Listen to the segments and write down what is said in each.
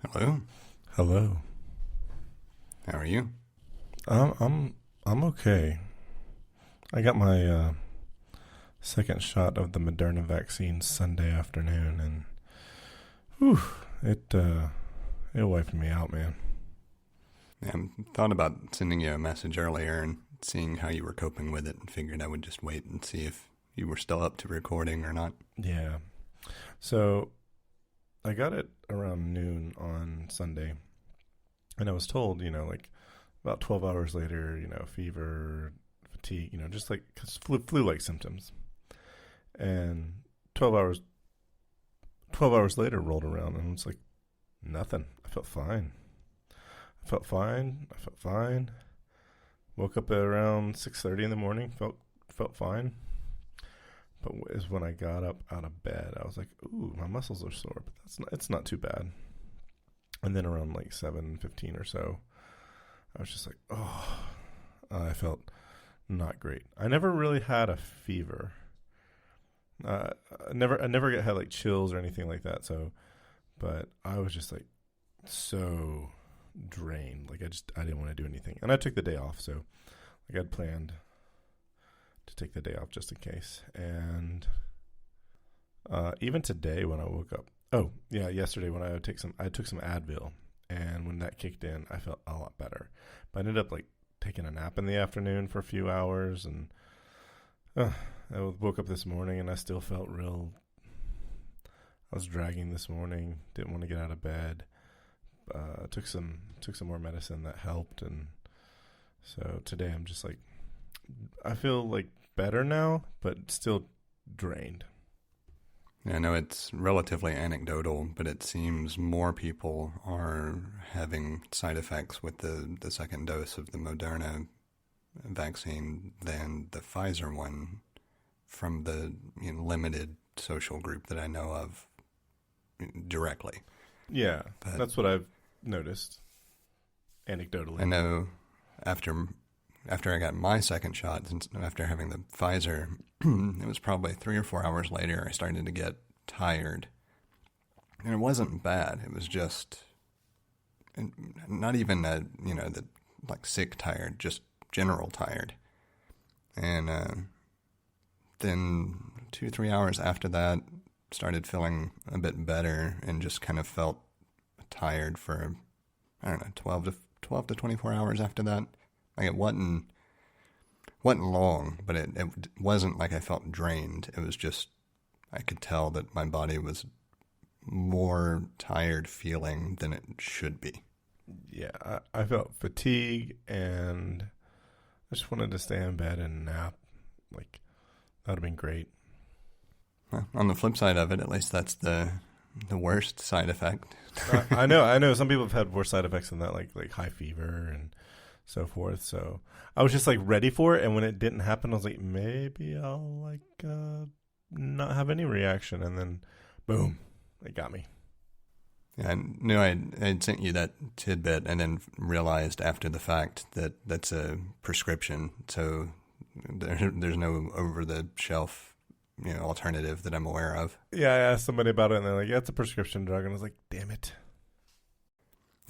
Hello. Hello. How are you? I'm okay. I got my second shot of the Moderna vaccine Sunday afternoon, and whew, it wiped me out, man. Yeah, I thought about sending you a message earlier and seeing how you were coping with it, and figured I would just wait and see if you were still up to recording or not. Yeah. So I got it around noon on Sunday, and I was told, like about 12 hours later, fever, fatigue, just like flu-like symptoms. And 12 hours later rolled around, and it's like nothing. I felt fine. I felt fine. Woke up at around 6:30 in the morning. Felt fine. But is when I got up out of bed, I was like, "Ooh, my muscles are sore," but it's not too bad. And then around like 7:15 or so, I was just like, "Oh," I felt not great. I never really had a fever. I never had like chills or anything like that. So, but I was just like so drained. Like I didn't want to do anything, and I took the day off. So, like I'd planned to take the day off just in case. And even today when I woke up, yesterday when I took some Advil, and when that kicked in, I felt a lot better. But I ended up like taking a nap in the afternoon for a few hours, and I woke up this morning and I still felt I was dragging this morning. Didn't want to get out of bed. Took some more medicine that helped, and so today I'm just like, I feel like better now, but still drained. Yeah, I know it's relatively anecdotal, but it seems more people are having side effects with the second dose of the Moderna vaccine than the Pfizer one, from the limited social group that I know of directly. Yeah, But that's what I've noticed anecdotally. I know after I got my second shot, after having the Pfizer, it was probably 3 or 4 hours later, I started to get tired. And it wasn't bad. It was just not even like sick tired, just general tired. And then 2 3 hours after that, started feeling a bit better, and just kind of felt tired for, I don't know, 12 to 24 hours after that. Like it wasn't long, but it wasn't like I felt drained. It was just, I could tell that my body was more tired feeling than it should be. Yeah, I felt fatigue, and I just wanted to stay in bed and nap. Like, that would have been great. Well, on the flip side of it, at least that's the worst side effect. I know. Some people have had worse side effects than that, like high fever and so forth. So I was just like ready for it, and when it didn't happen, I was like, maybe I'll not have any reaction, and then boom, it got me. Yeah, I knew I'd sent you that tidbit, and then realized after the fact that that's a prescription, so there's no over-the-shelf alternative that I'm aware of. Yeah, I asked somebody about it, and they're like, "Yeah, it's a prescription drug," and I was like, "Damn it."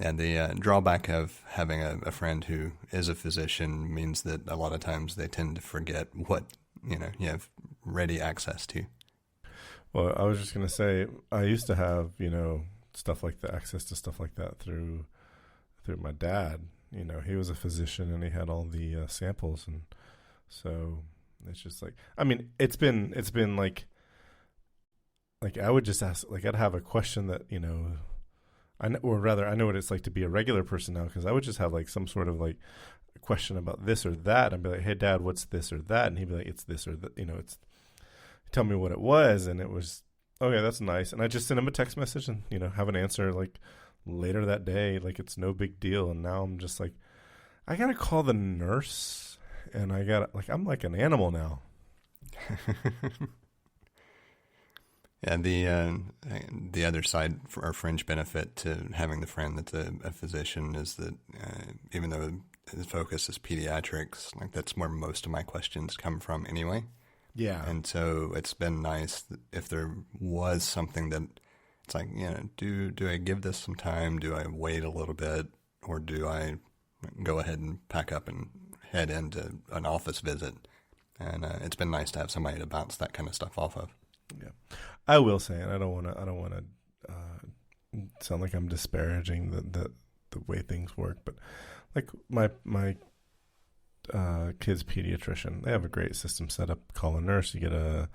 And the drawback of having a friend who is a physician means that a lot of times they tend to forget what you have ready access to. Well, I was just gonna say, I used to have stuff like that, access to stuff like that through my dad. He was a physician, and he had all the samples, and so it's just like, I mean, it's been like I would just ask, like I'd have a question that I know what it's like to be a regular person now, because I would just have like some sort of like question about this or that. I'd be like, "Hey, Dad, what's this or that?" And he'd be like, "It's this or that." It's, tell me what it was, and it was, okay, that's nice. And I just sent him a text message, and have an answer like later that day, like it's no big deal. And now I'm just like, I gotta call the nurse, and I'm like an animal now. Yeah, the other side for our fringe benefit to having the friend that's a physician is that even though his focus is pediatrics, like that's where most of my questions come from anyway. Yeah. And so it's been nice that if there was something that it's like, do I give this some time? Do I wait a little bit, or do I go ahead and pack up and head into an office visit? And it's been nice to have somebody to bounce that kind of stuff off of. Yeah, I will say, and I don't want to sound like I'm disparaging the way things work, but like my kid's pediatrician, they have a great system set up. Call a nurse, you get a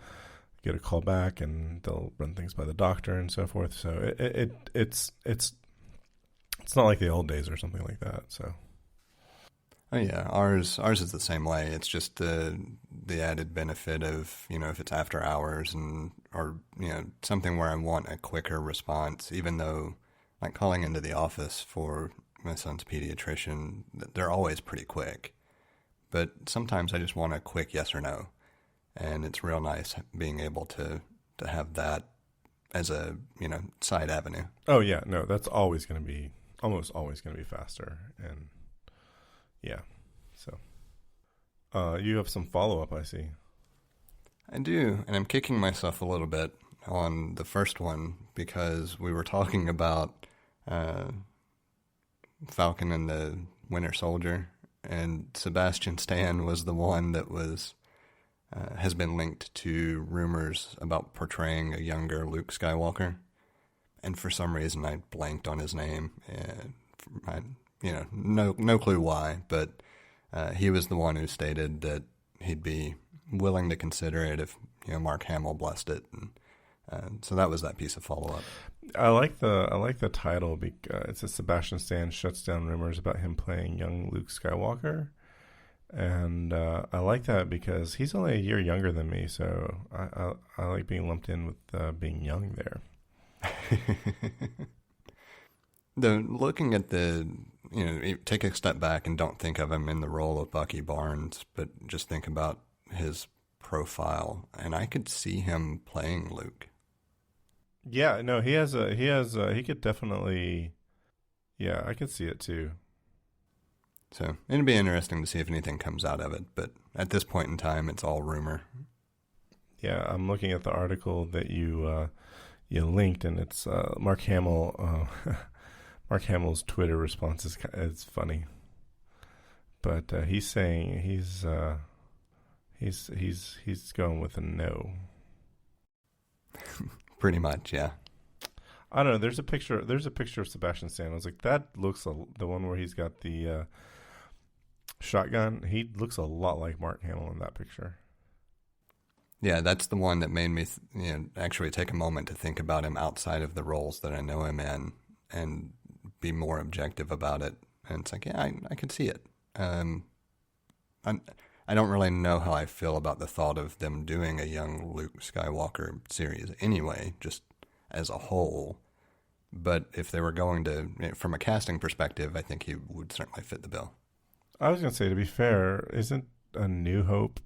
call back, and they'll run things by the doctor and so forth. So it's not like the old days or something like that. So. Oh yeah, ours is the same way. It's just the added benefit of, if it's after hours or something where I want a quicker response, even though like calling into the office for my son's pediatrician, they're always pretty quick. But sometimes I just want a quick yes or no. And it's real nice being able to have that as a, side avenue. Oh yeah, no, that's always going to be, almost always going to be faster. And yeah, so you have some follow-up, I see. I do, and I'm kicking myself a little bit on the first one because we were talking about Falcon and the Winter Soldier, and Sebastian Stan was the one that has been linked to rumors about portraying a younger Luke Skywalker, and for some reason I blanked on his name, and no clue why, but he was the one who stated that he'd be willing to consider it if Mark Hamill blessed it, and so that was that piece of follow-up. I like the title. It says Sebastian Stan shuts down rumors about him playing young Luke Skywalker, and I like that because he's only a year younger than me, so I like being lumped in with being young there. Looking at take a step back and don't think of him in the role of Bucky Barnes, but just think about his profile, and I could see him playing Luke. Yeah, no, he could definitely, yeah, I could see it too. So it'd be interesting to see if anything comes out of it, but at this point in time, it's all rumor. Yeah, I'm looking at the article that you linked, and it's Mark Hamill. Mark Hamill's Twitter response is funny, but he's saying he's going with a no. Pretty much, yeah. I don't know. There's a picture of Sebastian Stan. I was like, that looks the one where he's got the shotgun. He looks a lot like Mark Hamill in that picture. Yeah, that's the one that made me actually take a moment to think about him outside of the roles that I know him in and be more objective about it. And it's like, yeah, I could see it. I don't really know how I feel about the thought of them doing a young Luke Skywalker series anyway, just as a whole. But if they were going to, from a casting perspective, I think he would certainly fit the bill. I was going to say, to be fair, isn't A New Hope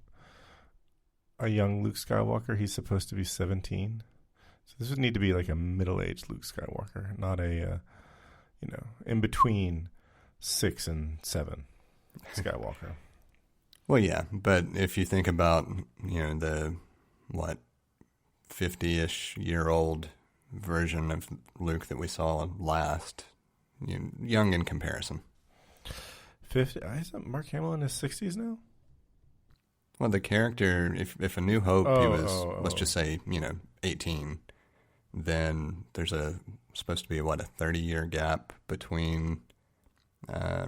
a young Luke Skywalker? He's supposed to be 17. So this would need to be like a middle-aged Luke Skywalker, not a, in between 6 and 7 Skywalker. Well, yeah, but if you think about, the, 50-ish year old version of Luke that we saw last, young in comparison. 50? Isn't Mark Hamill in his 60s now? Well, the character, if A New Hope, he was, let's just say, 18, then there's supposed to be, a 30-year gap between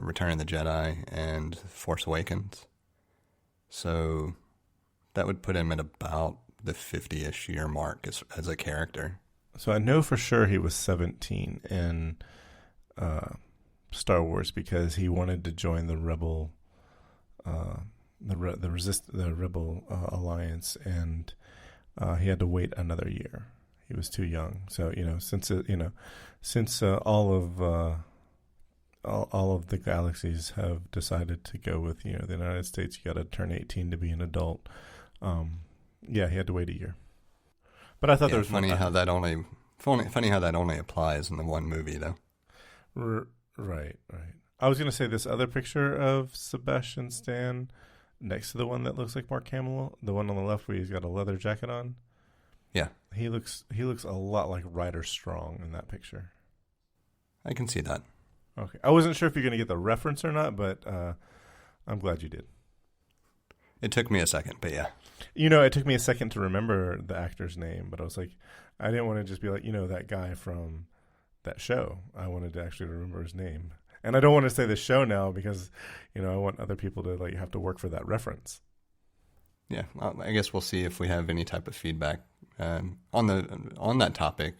Return of the Jedi and Force Awakens. So that would put him at about the 50-ish year mark as a character. So I know for sure he was 17 in Star Wars because he wanted to join the Rebel, the Rebel Alliance, and he had to wait another year. He was too young. So since all of the galaxies have decided to go with the United States, you got to turn 18 to be an adult. Yeah, he had to wait a year. But I thought there was funny how that only applies in the one movie though. Right. I was going to say this other picture of Sebastian Stan next to the one that looks like Mark Hamill, the one on the left where he's got a leather jacket on. Yeah, He looks a lot like Ryder Strong in that picture. I can see that. Okay. I wasn't sure if you're going to get the reference or not, but I'm glad you did. It took me a second, but yeah. It took me a second to remember the actor's name, but I was like, I didn't want to just be like, that guy from that show. I wanted to actually remember his name. And I don't want to say the show now because, I want other people to have to work for that reference. Yeah, well, I guess we'll see if we have any type of feedback on that topic.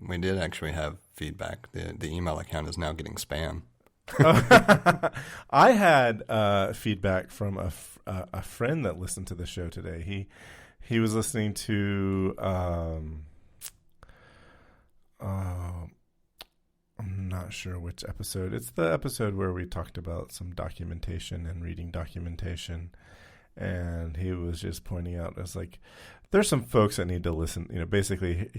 We did actually have feedback. The email account is now getting spam. I had feedback from a friend that listened to the show today. He was listening to I'm not sure which episode. It's the episode where we talked about some documentation and reading documentation. And he was just pointing out, it's like, there's some folks that need to listen. Basically,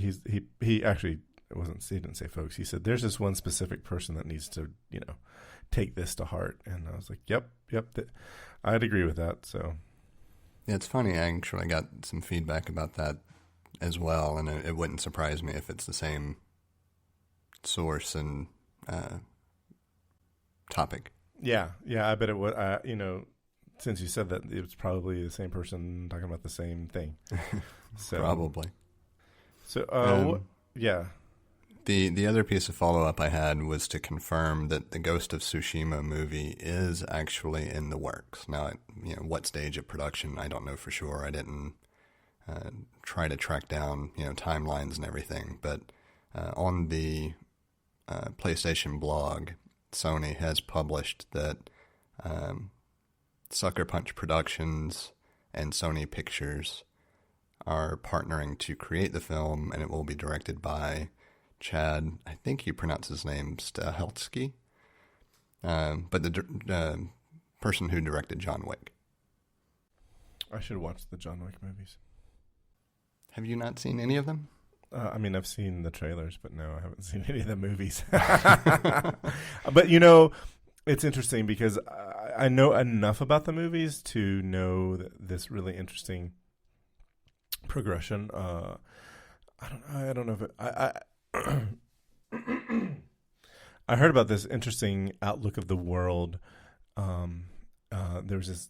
he actually he didn't say folks. He said there's this one specific person that needs to, take this to heart. And I was like, yep, I'd agree with that. So, yeah, it's funny. I actually got some feedback about that as well, and it wouldn't surprise me if it's the same source and topic. Yeah, I bet it would. Since you said that, it was probably the same person talking about the same thing. So, probably. So, yeah. The other piece of follow-up I had was to confirm that the Ghost of Tsushima movie is actually in the works. Now, what stage of production, I don't know for sure. I didn't try to track down, timelines and everything. But on the PlayStation blog, Sony has published that Sucker Punch Productions and Sony Pictures are partnering to create the film, and it will be directed by Chad, I think he pronounces his name Stahelski, but the person who directed John Wick. I should watch the John Wick movies. Have you not seen any of them? I've seen the trailers, but no, I haven't seen any of the movies. But, it's interesting because I know enough about the movies to know this really interesting progression. I don't know if I heard about this interesting outlook of the world. There was this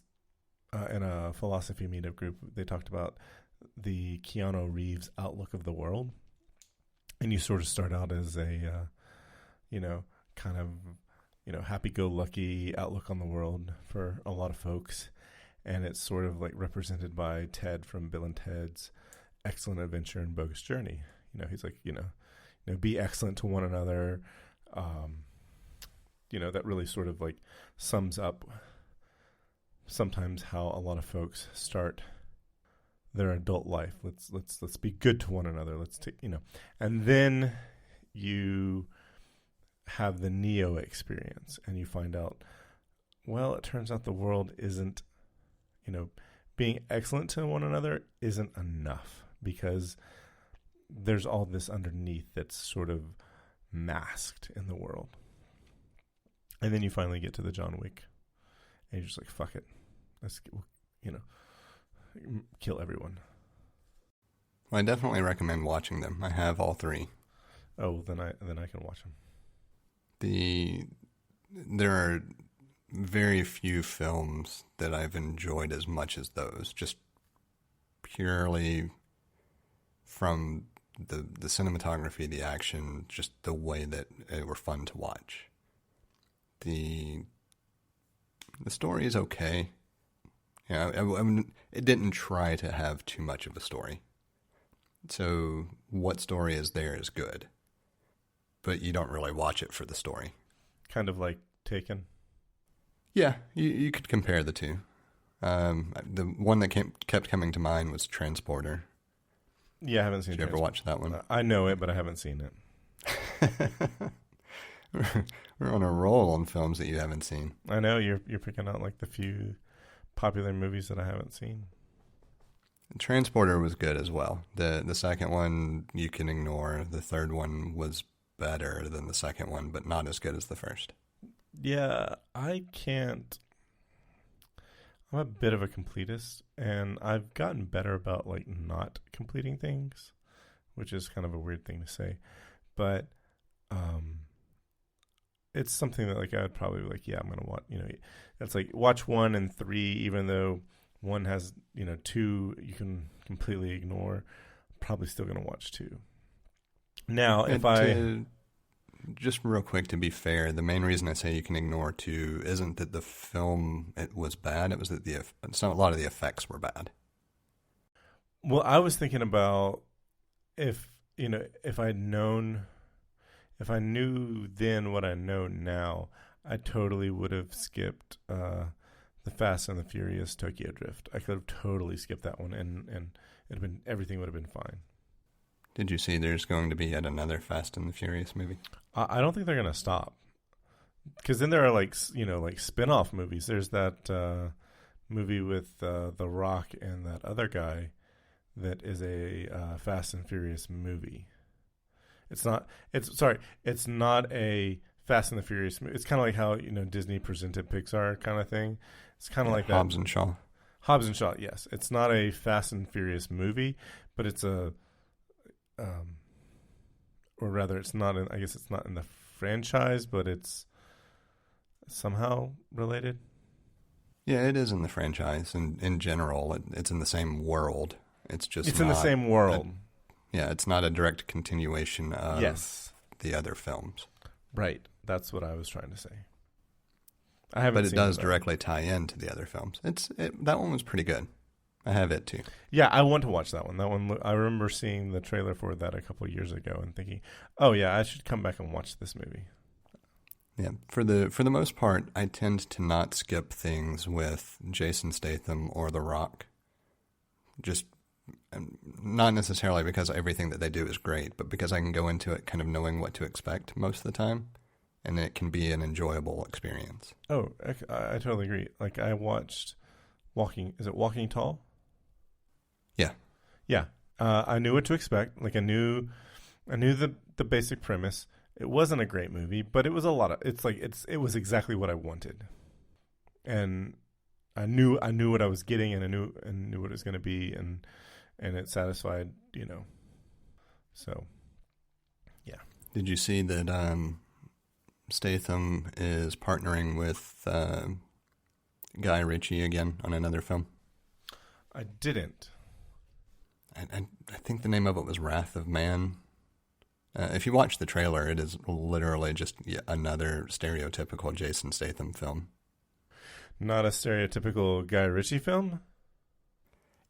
in a philosophy meetup group. They talked about the Keanu Reeves outlook of the world, and you sort of start out as a kind of happy-go-lucky outlook on the world for a lot of folks, and it's sort of like represented by Ted from Bill and Ted's Excellent Adventure and Bogus Journey. He's like, be excellent to one another. That really sort of like sums up sometimes how a lot of folks start their adult life. Let's be good to one another. Let's take, and then you have the Neo experience and you find out, well, it turns out the world isn't, being excellent to one another isn't enough because there's all this underneath that's sort of masked in the world. And then you finally get to the John Wick and you're just like, fuck it. Let's, kill everyone. Well, I definitely recommend watching them. I have all three. Oh, well, then I can watch them. There are very few films that I've enjoyed as much as those, just purely from the cinematography, the action, just the way that they were fun to watch. The story is okay. It didn't try to have too much of a story. So what story is there is good. But you don't really watch it for the story. Kind of like Taken. Yeah, you could compare the two. The one that kept coming to mind was Transporter. Yeah, I haven't seen it. Did you ever watch that one? I know it, but I haven't seen it. We're on a roll on films that you haven't seen. I know, you're picking out like the few popular movies that I haven't seen. Transporter was good as well. The second one you can ignore. The third one was better than the second one, but not as good as the first. Yeah, I can't I'm a bit of a completist, and I've gotten better about like not completing things, which is kind of a weird thing to say, but it's something that like I would probably be like, yeah, I'm gonna watch. It's like watch 1 and 3, even though one has 2 you can completely ignore. Probably still gonna watch 2. Now, if just real quick, to be fair, the main reason I say you can ignore 2 isn't that the film it was bad. It was that a lot of the effects were bad. Well, I was thinking about if I knew then what I know now, I totally would have skipped the Fast and the Furious Tokyo Drift. I could have totally skipped that one, and everything would have been fine. Did you see there's going to be yet another Fast and the Furious movie? I don't think they're going to stop. Because then there are like spin-off movies. There's that movie with The Rock and that other guy that is a Fast and Furious movie. It's not a Fast and the Furious movie. It's kind of like how Disney presented Pixar kind of thing. It's kind of like that. Hobbs and Shaw. Hobbs and Shaw, yes. It's not a Fast and Furious movie, but it's a or rather, it's not. I guess it's not in the franchise, but it's somehow related. Yeah, it is in the franchise, and in general, it's in the same world. It's in the same world. It's not a direct continuation of the other films. Right, that's what I was trying to say. But it does directly tie into the other films. That one was pretty good. I have it too. Yeah, I want to watch that one. That one, I remember seeing the trailer for that a couple of years ago and thinking, "Oh yeah, I should come back and watch this movie." Yeah, for the most part, I tend to not skip things with Jason Statham or The Rock. Just not necessarily because everything that they do is great, but because I can go into it kind of knowing what to expect most of the time, and it can be an enjoyable experience. Oh, I totally agree. Like I watched Walking Tall? Yeah. Yeah. I knew what to expect. Like I knew the basic premise. It wasn't a great movie, but it was it was exactly what I wanted. And I knew what I was getting, and I knew what it was going to be, and it satisfied, So, yeah. Did you see that Statham is partnering with Guy Ritchie again on another film? I didn't. I think the name of it was Wrath of Man. If you watch the trailer, it is literally just another stereotypical Jason Statham film. Not a stereotypical Guy Ritchie film?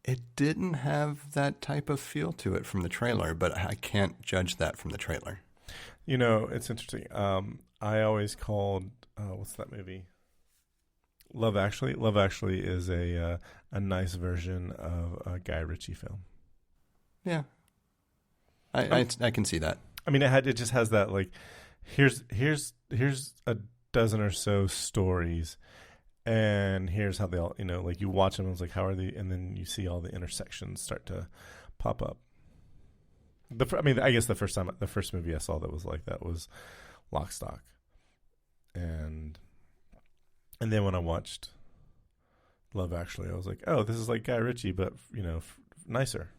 It didn't have that type of feel to it from the trailer, but I can't judge that from the trailer. It's interesting. I always called, what's that movie? Love Actually. Love Actually is a nice version of a Guy Ritchie film. Yeah, I can see that. I mean, it just has that like, here's a dozen or so stories, and here's how they all like you watch them and it's like how are they, and then you see all the intersections start to pop up. I guess the first movie I saw that was like that was Lock, Stock, and then when I watched Love Actually, I was like, oh, this is like Guy Ritchie, but nicer.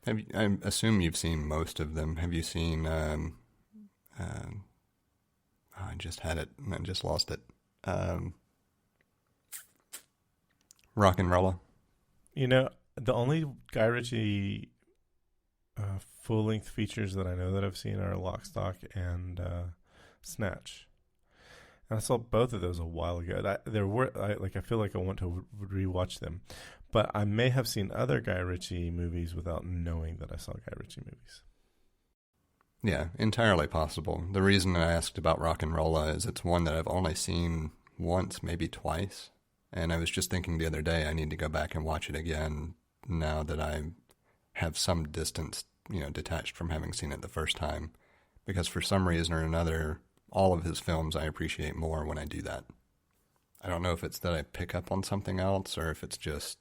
I assume you've seen most of them. Have you seen? I just had it and I just lost it. Rock and Rolla. The only Guy Ritchie full-length features that I know that I've seen are Lock, Stock, and Snatch. And I saw both of those a while ago. I feel like I want to rewatch them. But I may have seen other Guy Ritchie movies without knowing that I saw Guy Ritchie movies. Yeah, entirely possible. The reason I asked about Rock and Rolla is it's one that I've only seen once, maybe twice. And I was just thinking the other day I need to go back and watch it again now that I have some distance, detached from having seen it the first time. Because for some reason or another, all of his films I appreciate more when I do that. I don't know if it's that I pick up on something else or if it's just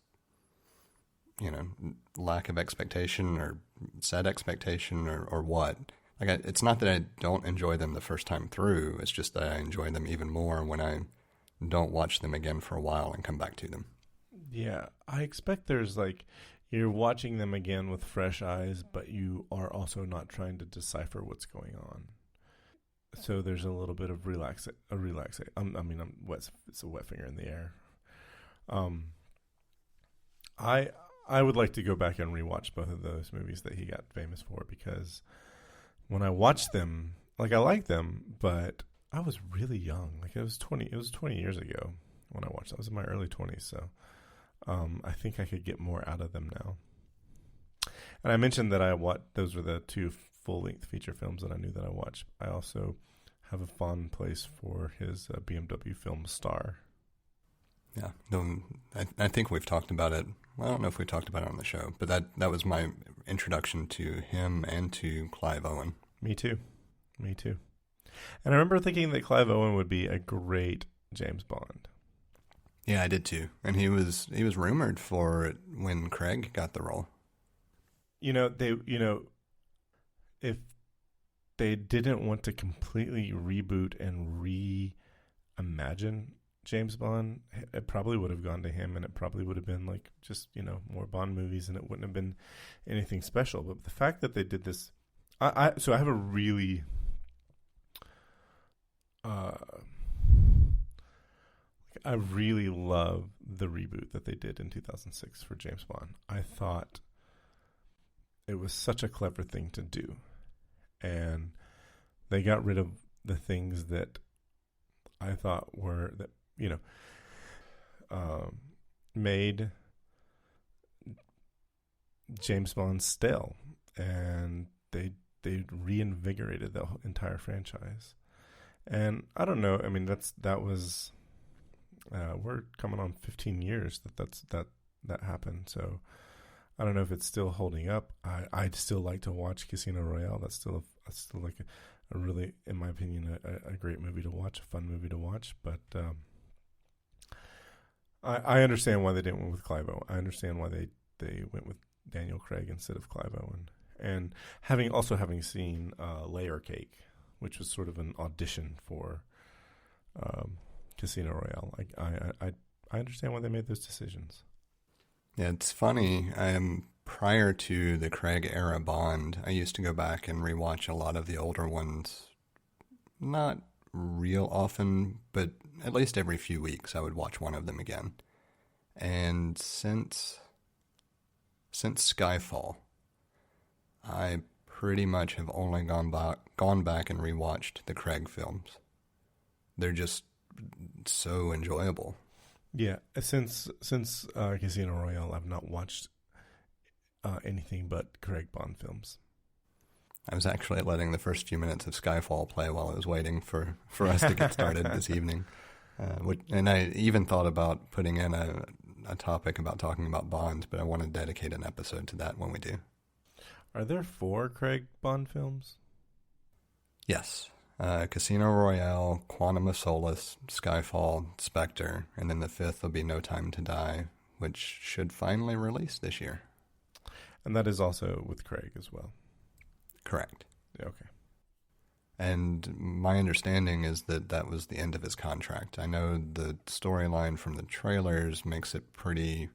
lack of expectation or set expectation or what. Like it's not that I don't enjoy them the first time through. It's just that I enjoy them even more when I don't watch them again for a while and come back to them. Yeah, I expect there's like you're watching them again with fresh eyes, but you are also not trying to decipher what's going on. So there's a little bit of it's a wet finger in the air. I I would like to go back and rewatch both of those movies that he got famous for, because when I watched them, like, I liked them, but I was really young. Like, it was 20 years ago when I watched. I was in my early 20s, so I think I could get more out of them now. And I mentioned that those were the two full-length feature films that I knew that I watched. I also have a fond place for his BMW film Star. Yeah, I think we've talked about it. Well, I don't know if we talked about it on the show, but that was my introduction to him and to Clive Owen. Me too. And I remember thinking that Clive Owen would be a great James Bond. Yeah, I did too. And he was rumored for it when Craig got the role. If they didn't want to completely reboot and reimagine James Bond, it probably would have gone to him, and it probably would have been like just, more Bond movies, and it wouldn't have been anything special. But the fact that they did this, I have a really I really love the reboot that they did in 2006 for James Bond. I thought it was such a clever thing to do, and they got rid of the things that I thought were that made James Bond stale, and they reinvigorated the entire franchise. And I don't know. I mean, that was we're coming on 15 years that happened. So I don't know if it's still holding up. I'd still like to watch Casino Royale. That's still like a really, in my opinion, a great movie to watch, a fun movie to watch. But I understand why they didn't went with Clive Owen. I understand why they went with Daniel Craig instead of Clive Owen. And having seen Layer Cake, which was sort of an audition for Casino Royale, I understand why they made those decisions. Yeah, it's funny. Prior to the Craig era Bond, I used to go back and rewatch a lot of the older ones. Not real often, but at least every few weeks I would watch one of them again. And since Skyfall, I pretty much have only gone back and rewatched the Craig films. They're just so enjoyable. Yeah, since Casino Royale, I've not watched anything but Craig Bond films. I was actually letting the first few minutes of Skyfall play while I was waiting for us to get started this evening. And I even thought about putting in a topic about talking about Bond, but I want to dedicate an episode to that when we do. Are there 4 Craig Bond films? Yes. Casino Royale, Quantum of Solace, Skyfall, Spectre, and then the 5th will be No Time to Die, which should finally release this year. And that is also with Craig as well. Correct. Yeah, okay. And my understanding is that was the end of his contract. I know the storyline from the trailers makes it pretty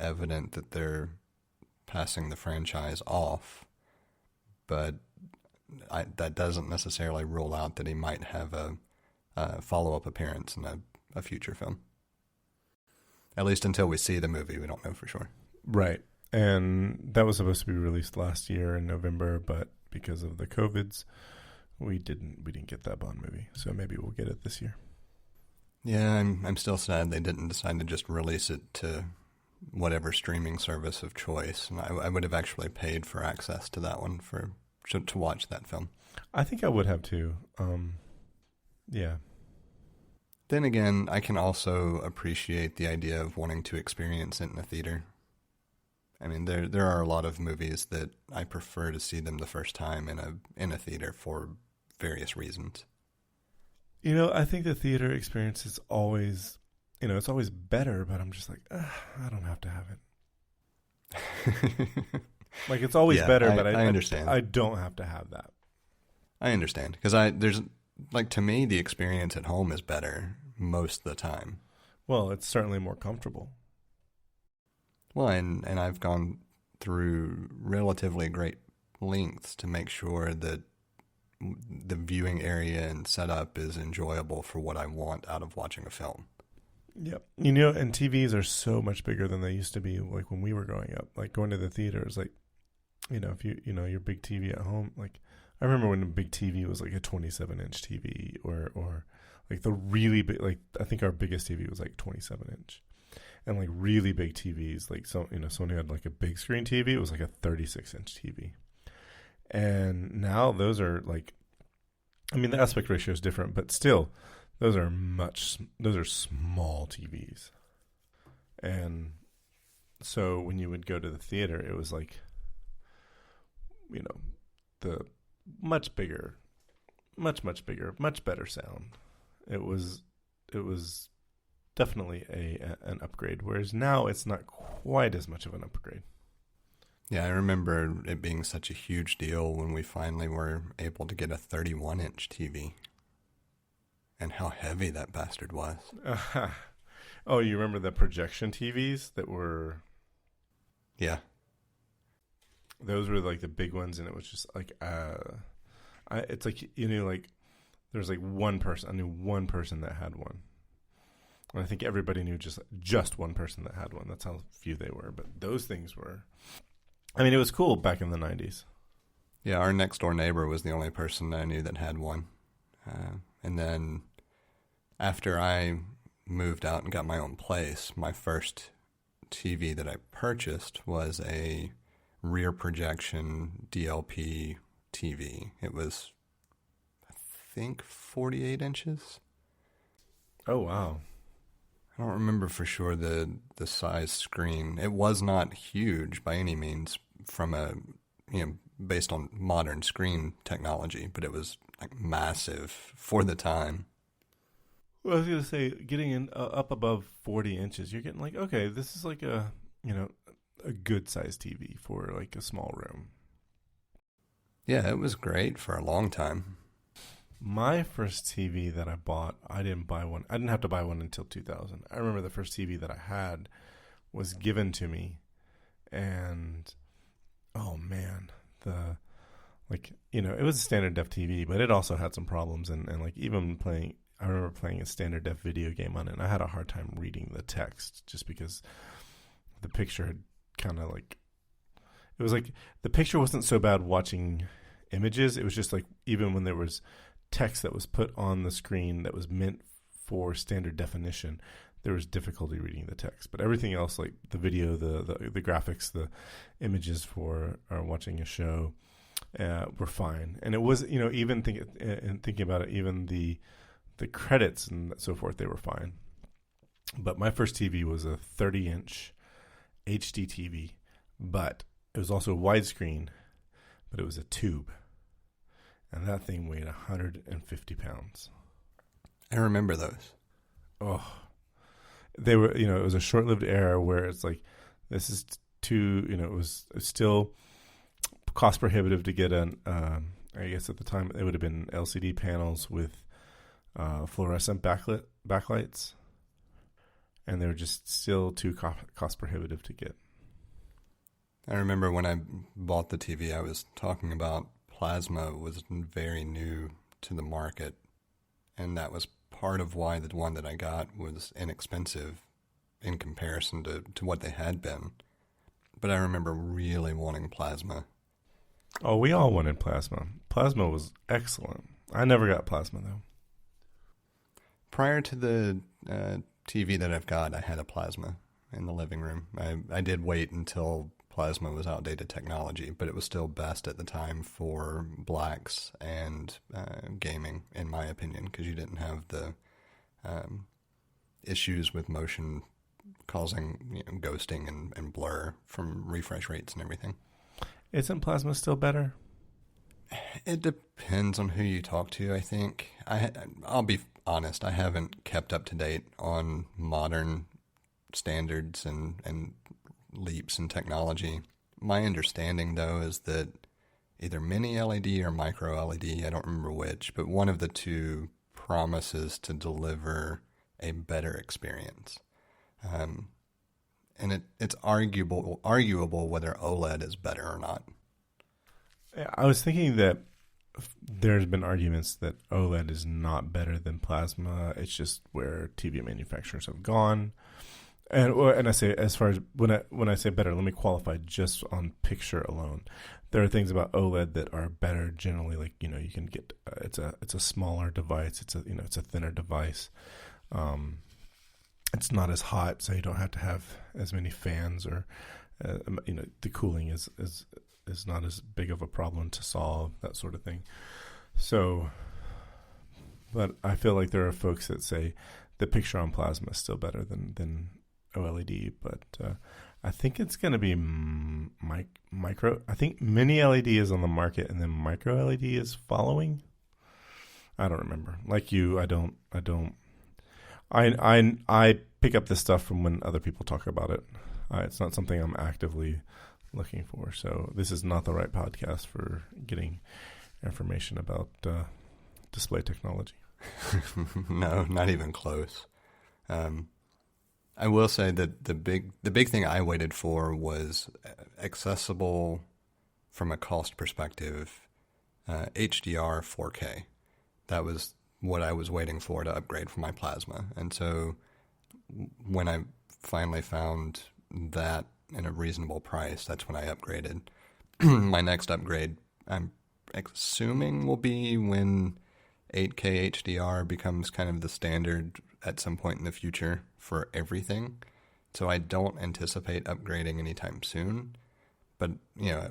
evident that they're passing the franchise off, but that doesn't necessarily rule out that he might have a follow-up appearance in a future film. At least until we see the movie, we don't know for sure. Right. And that was supposed to be released last year in November, but because of the COVIDs, we didn't get that Bond movie. So maybe we'll get it this year. Yeah, I'm still sad they didn't decide to just release it to whatever streaming service of choice. And I would have actually paid for access to that one to watch that film. I think I would have too. Yeah. Then again, I can also appreciate the idea of wanting to experience it in a theater. I mean, there are a lot of movies that I prefer to see them the first time in a theater for various reasons. I think the theater experience is always, it's always better, but I'm just like, I don't have to have it. Like, it's always better, but I understand. I don't have to have that. I understand, because there's, like, to me, the experience at home is better most of the time. Well, it's certainly more comfortable. Well, and I've gone through relatively great lengths to make sure that the viewing area and setup is enjoyable for what I want out of watching a film. Yep. You know, and TVs are so much bigger than they used to be, like when we were growing up. Like going to the theaters, like, you know, if your big TV at home, like I remember when a big TV was like a 27-inch TV or like the really big, like I think our biggest TV was like 27-inch. And like really big TVs, like someone who had like a big screen TV, it was like a 36-inch TV. And now those are like, I mean, the aspect ratio is different, but still, those are small TVs. And so when you would go to the theater, it was like, you know, the much bigger, much bigger, much better sound. It was definitely an upgrade, whereas now it's not quite as much of an upgrade. Yeah, I remember it being such a huge deal when we finally were able to get a 31-inch TV. And how heavy that bastard was. Oh, you remember the projection TVs that were... Yeah. Those were like the big ones, and it was just like... it's like, you know, like there was like one person. I knew one person that had one. And I think everybody knew just one person that had one. That's how few they were. But those things were... I mean, it was cool back in the 90s. Yeah, our next door neighbor was the only person I knew that had one. And then after I moved out and got my own place, my first TV that I purchased was a rear projection DLP TV. It was, I think, 48 inches. Oh, wow. I don't remember for sure the size screen. It was not huge by any means from a, you know, based on modern screen technology, but it was like massive for the time. Well, I was going to say, getting in up above 40 inches, you're getting like, okay, this is like a, you know, a good sized TV for like a small room. Yeah, it was great for a long time. My first TV that I bought, I didn't buy one. I didn't have to buy one until 2000. I remember the first TV that I had was given to me, and oh man, it was a standard def TV, but it also had some problems, and like even playing, I remember playing a standard def video game on it, and I had a hard time reading the text just because the picture had kind of like, it was like the picture wasn't so bad watching images. It was just like, even when there was text that was put on the screen that was meant for standard definition, there was difficulty reading the text. But everything else, like the video, the graphics, the images for watching a show, were fine. And it was, you know, even thinking about it, even the credits and so forth, they were fine. But my first TV was a 30-inch HD TV, but it was also widescreen, but it was a tube. And that thing weighed 150 pounds. I remember those. Oh, they were, you know, it was a short-lived era where it's like, this is too, you know, it was still cost prohibitive to get I guess at the time it would have been LCD panels with fluorescent backlights. And they were just still too cost prohibitive to get. I remember when I bought the TV, I was talking about plasma was very new to the market, and that was part of why the one that I got was inexpensive in comparison to what they had been. But I remember really wanting plasma. Oh, we all wanted plasma. Plasma was excellent. I never got plasma, though. Prior to the TV that I've got, I had a plasma in the living room. I did wait until plasma was outdated technology, but it was still best at the time for blacks and gaming, in my opinion, because you didn't have the issues with motion causing, you know, ghosting and blur from refresh rates and everything. Isn't plasma still better? It depends on who you talk to, I think. I'll be honest, I haven't kept up to date on modern standards and leaps in technology. My understanding, though, is that either mini LED or micro LED, I don't remember which, but one of the two promises to deliver a better experience. and it's arguable whether OLED is better or not. I was thinking that there's been arguments that OLED is not better than plasma. It's just where TV manufacturers have gone. And I say, as far as when I say better, let me qualify just on picture alone. There are things about OLED that are better generally. Like, you can get it's a smaller device. It's a thinner device. It's not as hot, so you don't have to have as many fans, or the cooling is not as big of a problem to solve, that sort of thing. So, but I feel like there are folks that say the picture on plasma is still better than OLED, but I think it's going to be micro. I think mini LED is on the market, and then micro LED is following. I don't remember. Like you, I don't. I pick up this stuff from when other people talk about it. It's not something I'm actively looking for. So this is not the right podcast for getting information about display technology. No, not even close. I will say that the big thing I waited for was accessible from a cost perspective, HDR 4K. That was what I was waiting for to upgrade from my plasma. And so when I finally found that in a reasonable price, that's when I upgraded. My next upgrade, I'm assuming, will be when 8K HDR becomes kind of the standard at some point in the future for everything. So I don't anticipate upgrading anytime soon. But,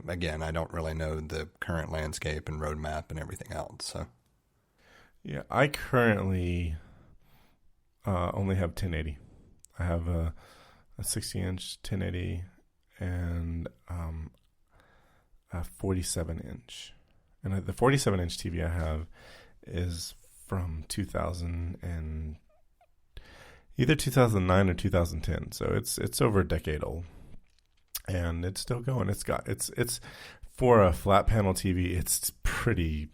again, I don't really know the current landscape and roadmap and everything else. So, yeah, I currently only have 1080. I have a 60-inch 1080 and a 47-inch. And the 47-inch TV I have is from 2000 and either 2009 or 2010. So it's over a decade old, and it's still going. It's for a flat panel TV. It's pretty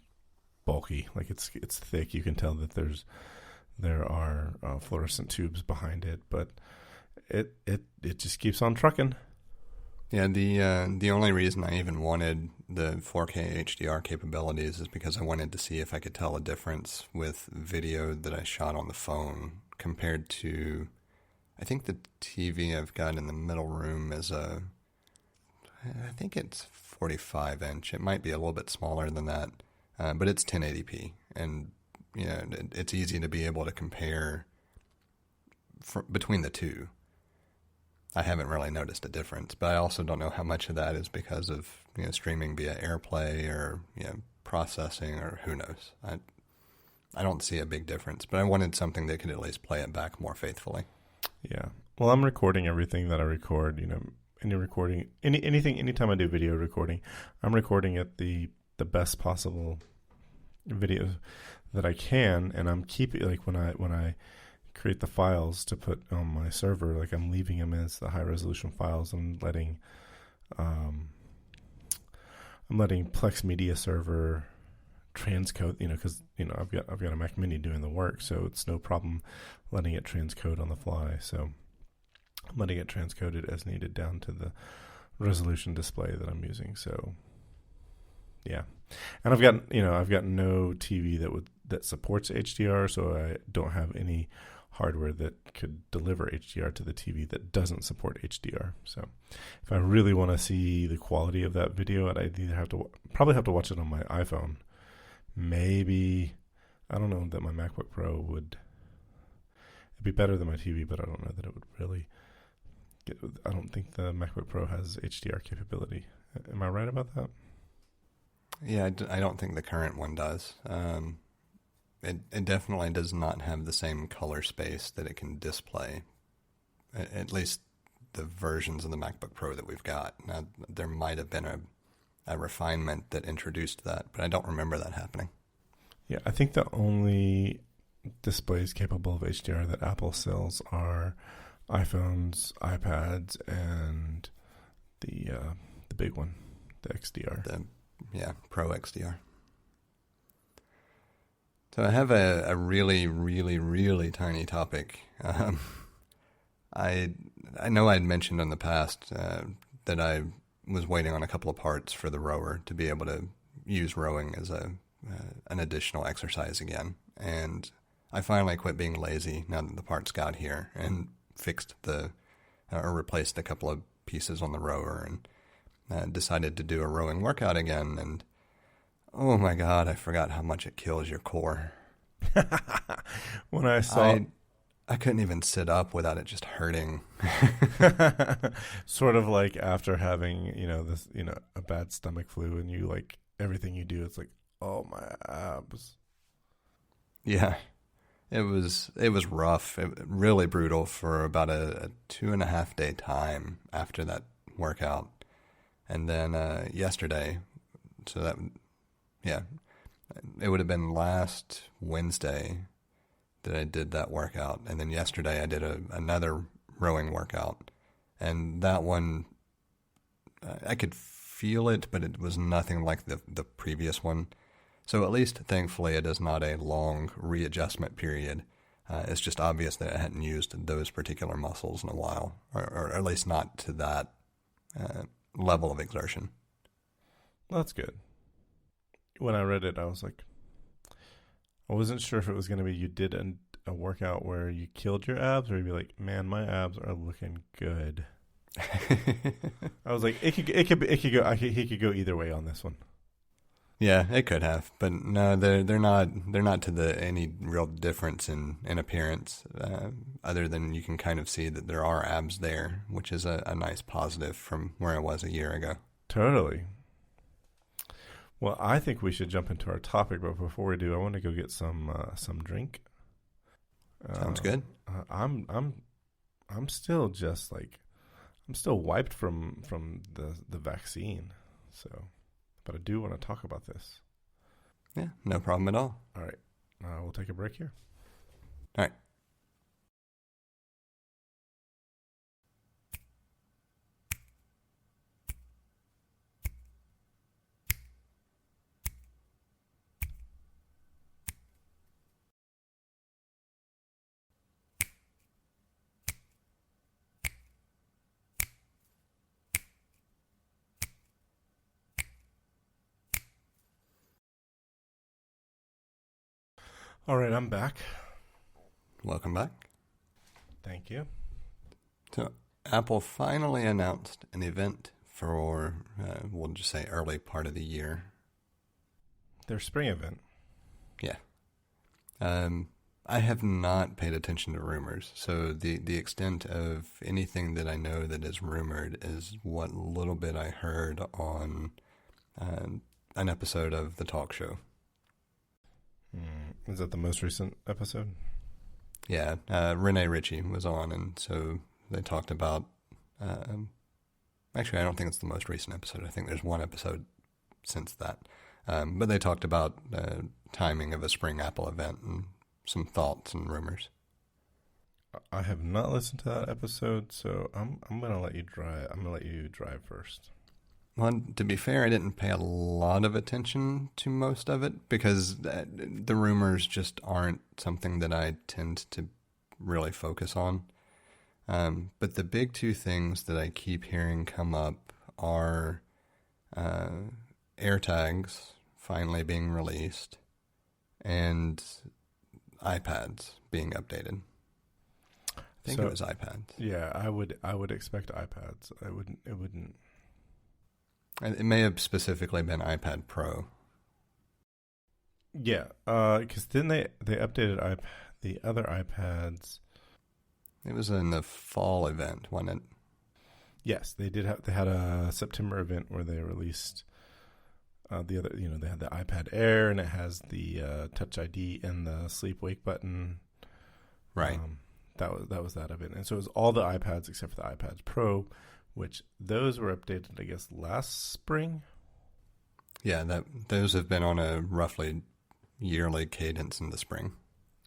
bulky. Like it's thick. You can tell that there are fluorescent tubes behind it, but it just keeps on trucking. Yeah, the only reason I even wanted the 4K HDR capabilities is because I wanted to see if I could tell a difference with video that I shot on the phone compared to, I think the TV I've got in the middle room is I think it's 45-inch. It might be a little bit smaller than that, but it's 1080p, and it's easy to be able to compare between the two. I haven't really noticed a difference, but I also don't know how much of that is because of streaming via AirPlay or processing, or who knows. I don't see a big difference, but I wanted something that could at least play it back more faithfully. Yeah. Well, I'm recording everything that I record. Any recording, anytime I do video recording, I'm recording at the best possible video that I can, and I'm keeping, like, when I create the files to put on my server, like, I'm leaving them as the high resolution files. I'm letting Plex Media Server transcode, because I've got a Mac Mini doing the work, so it's no problem letting it transcode on the fly. So I'm letting it transcode it as needed down to the resolution display that I'm using. So yeah, and I've got no TV that supports HDR, so I don't have any hardware that could deliver HDR to the TV that doesn't support HDR. So if I really want to see the quality of that video, I'd either probably have to watch it on my iPhone. Maybe, I don't know that my MacBook Pro would, it'd be better than my TV, but I don't know that it would really I don't think the MacBook Pro has HDR capability. Am I right about that? Yeah, I don't think the current one does. It definitely does not have the same color space that it can display, at least the versions of the MacBook Pro that we've got. Now, there might have been a refinement that introduced that, but I don't remember that happening. Yeah, I think the only displays capable of HDR that Apple sells are iPhones, iPads, and the big one, the XDR. Pro XDR. So I have a really, really, really tiny topic. I I know I'd mentioned in the past that I was waiting on a couple of parts for the rower to be able to use rowing as an additional exercise again. And I finally quit being lazy now that the parts got here and fixed or replaced a couple of pieces on the rower and decided to do a rowing workout again. And oh my God, I forgot how much it kills your core. When I saw... I couldn't even sit up without it just hurting. Sort of like after having, a bad stomach flu and you like everything you do, it's like, oh, my abs. Yeah, it was rough. Really brutal for about a 2.5 day time after that workout. And then yesterday, it would have been last Wednesday that I did that workout. And then yesterday I did another rowing workout. And that one, I could feel it, but it was nothing like the previous one. So at least, thankfully, it is not a long readjustment period. It's just obvious that I hadn't used those particular muscles in a while, or at least not to that level of exertion. Well, that's good. When I read it, I was like, I wasn't sure if it was going to be you did a workout where you killed your abs, or you'd be like, man, my abs are looking good. I was like, he could go either way on this one. Yeah, it could have, but no, they're not to any real difference in appearance, other than you can kind of see that there are abs there, which is a nice positive from where I was a year ago. Totally. Well, I think we should jump into our topic, but before we do, I want to go get some drink. Sounds good. I'm still just like, I'm still wiped from the vaccine, so. But I do want to talk about this. Yeah, no problem at all. All right. We'll take a break here. All right. All right, I'm back. Welcome back. Thank you. So Apple finally announced an event for, we'll just say early part of the year. Their spring event. Yeah. I have not paid attention to rumors, so the extent of anything that I know that is rumored is what little bit I heard on an episode of the talk show. Is that the most recent episode? Yeah, Renee Ritchie was on, and so they talked about... actually, I don't think it's the most recent episode. I think there's one episode since that. But they talked about timing of a spring Apple event and some thoughts and rumors. I have not listened to that episode, so I'm going to let you drive. I'm going to let you drive first. Well, to be fair, I didn't pay a lot of attention to most of it because the rumors just aren't something that I tend to really focus on. But the big two things that I keep hearing come up are AirTags finally being released and iPads being updated. I think it was iPads. Yeah, I would expect iPads. It wouldn't. It may have specifically been iPad Pro. Yeah, because then they updated the other iPads. It was in the fall event, wasn't it? Yes, they did. They had a September event where they released the other. They had the iPad Air, and it has the Touch ID and the sleep wake button. Right. That was that event, and so it was all the iPads except for the iPads Pro, which those were updated, I guess, last spring. Yeah, those have been on a roughly yearly cadence in the spring.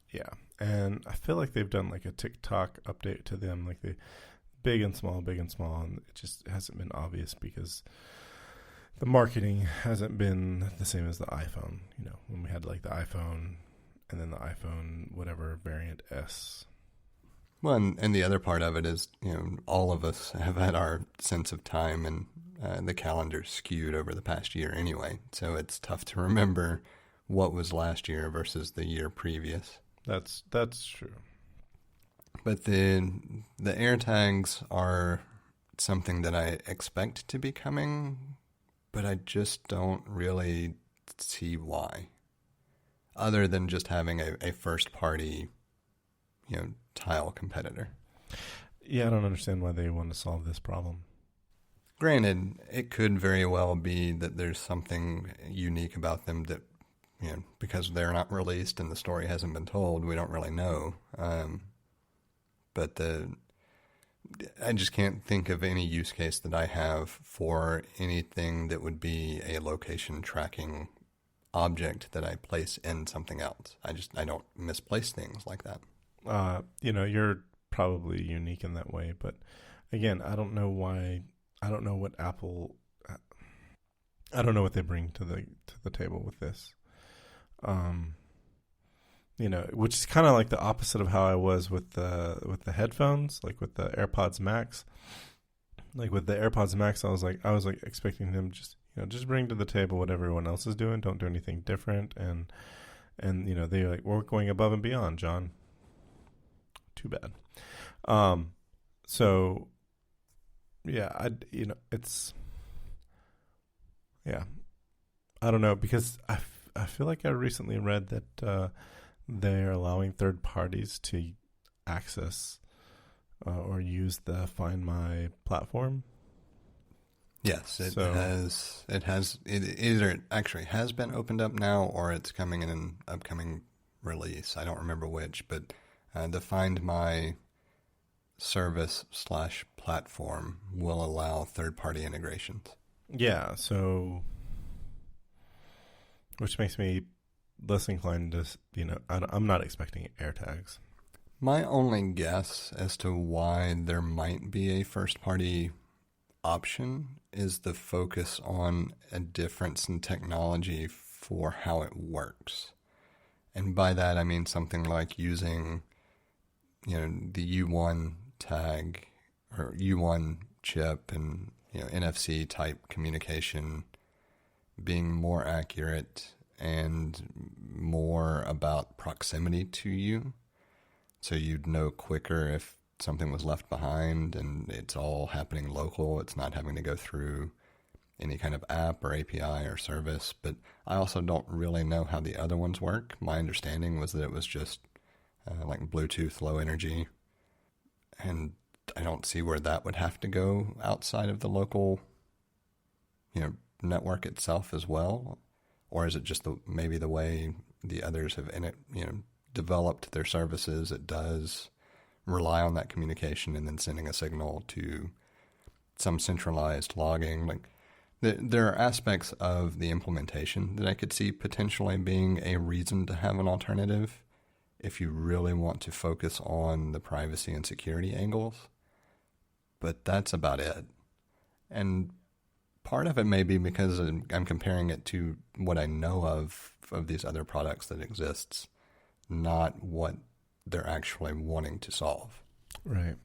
Yeah, and I feel like they've done like a TikTok update to them, like the big and small, and it just hasn't been obvious because the marketing hasn't been the same as the iPhone. When we had like the iPhone and then the iPhone whatever variant S. Well, and the other part of it is, all of us have had our sense of time and the calendar skewed over the past year anyway. So it's tough to remember what was last year versus the year previous. That's true. But the AirTags are something that I expect to be coming, but I just don't really see why. Other than just having a first party, tile competitor. Yeah, I don't understand why they want to solve this problem. Granted, it could very well be that there's something unique about them that, because they're not released and the story hasn't been told, we don't really know. But I just can't think of any use case that I have for anything that would be a location tracking object that I place in something else. I don't misplace things like that. You're probably unique in that way, but again, I don't know why. I don't know what Apple. I don't know what they bring to the table with this. Which is kind of like the opposite of how I was with the headphones, like with the AirPods Max. Like with the AirPods Max, I was like expecting them just bring to the table what everyone else is doing. Don't do anything different, and they're like, we're going above and beyond, John. Too bad. So yeah, it's yeah, I don't know, because I feel like I recently read that they're allowing third parties to access or use the Find My platform. Yes, it either actually has been opened up now or it's coming in an upcoming release. I don't remember which, but the Find My service/platform will allow third-party integrations. Yeah, so which makes me less inclined to, I'm not expecting AirTags. My only guess as to why there might be a first-party option is the focus on a difference in technology for how it works. And by that, I mean something like using, the U1 tag or U1 chip and, NFC type communication being more accurate and more about proximity to you. So you'd know quicker if something was left behind and it's all happening local. It's not having to go through any kind of app or API or service. But I also don't really know how the other ones work. My understanding was that it was just like Bluetooth low energy. And I don't see where that would have to go outside of the local, network itself as well. Or is it just maybe the way the others have developed their services? It does rely on that communication and then sending a signal to some centralized logging. Like there are aspects of the implementation that I could see potentially being a reason to have an alternative if you really want to focus on the privacy and security angles. But that's about it. And part of it may be because I'm comparing it to what I know of these other products that exists, not what they're actually wanting to solve. Right.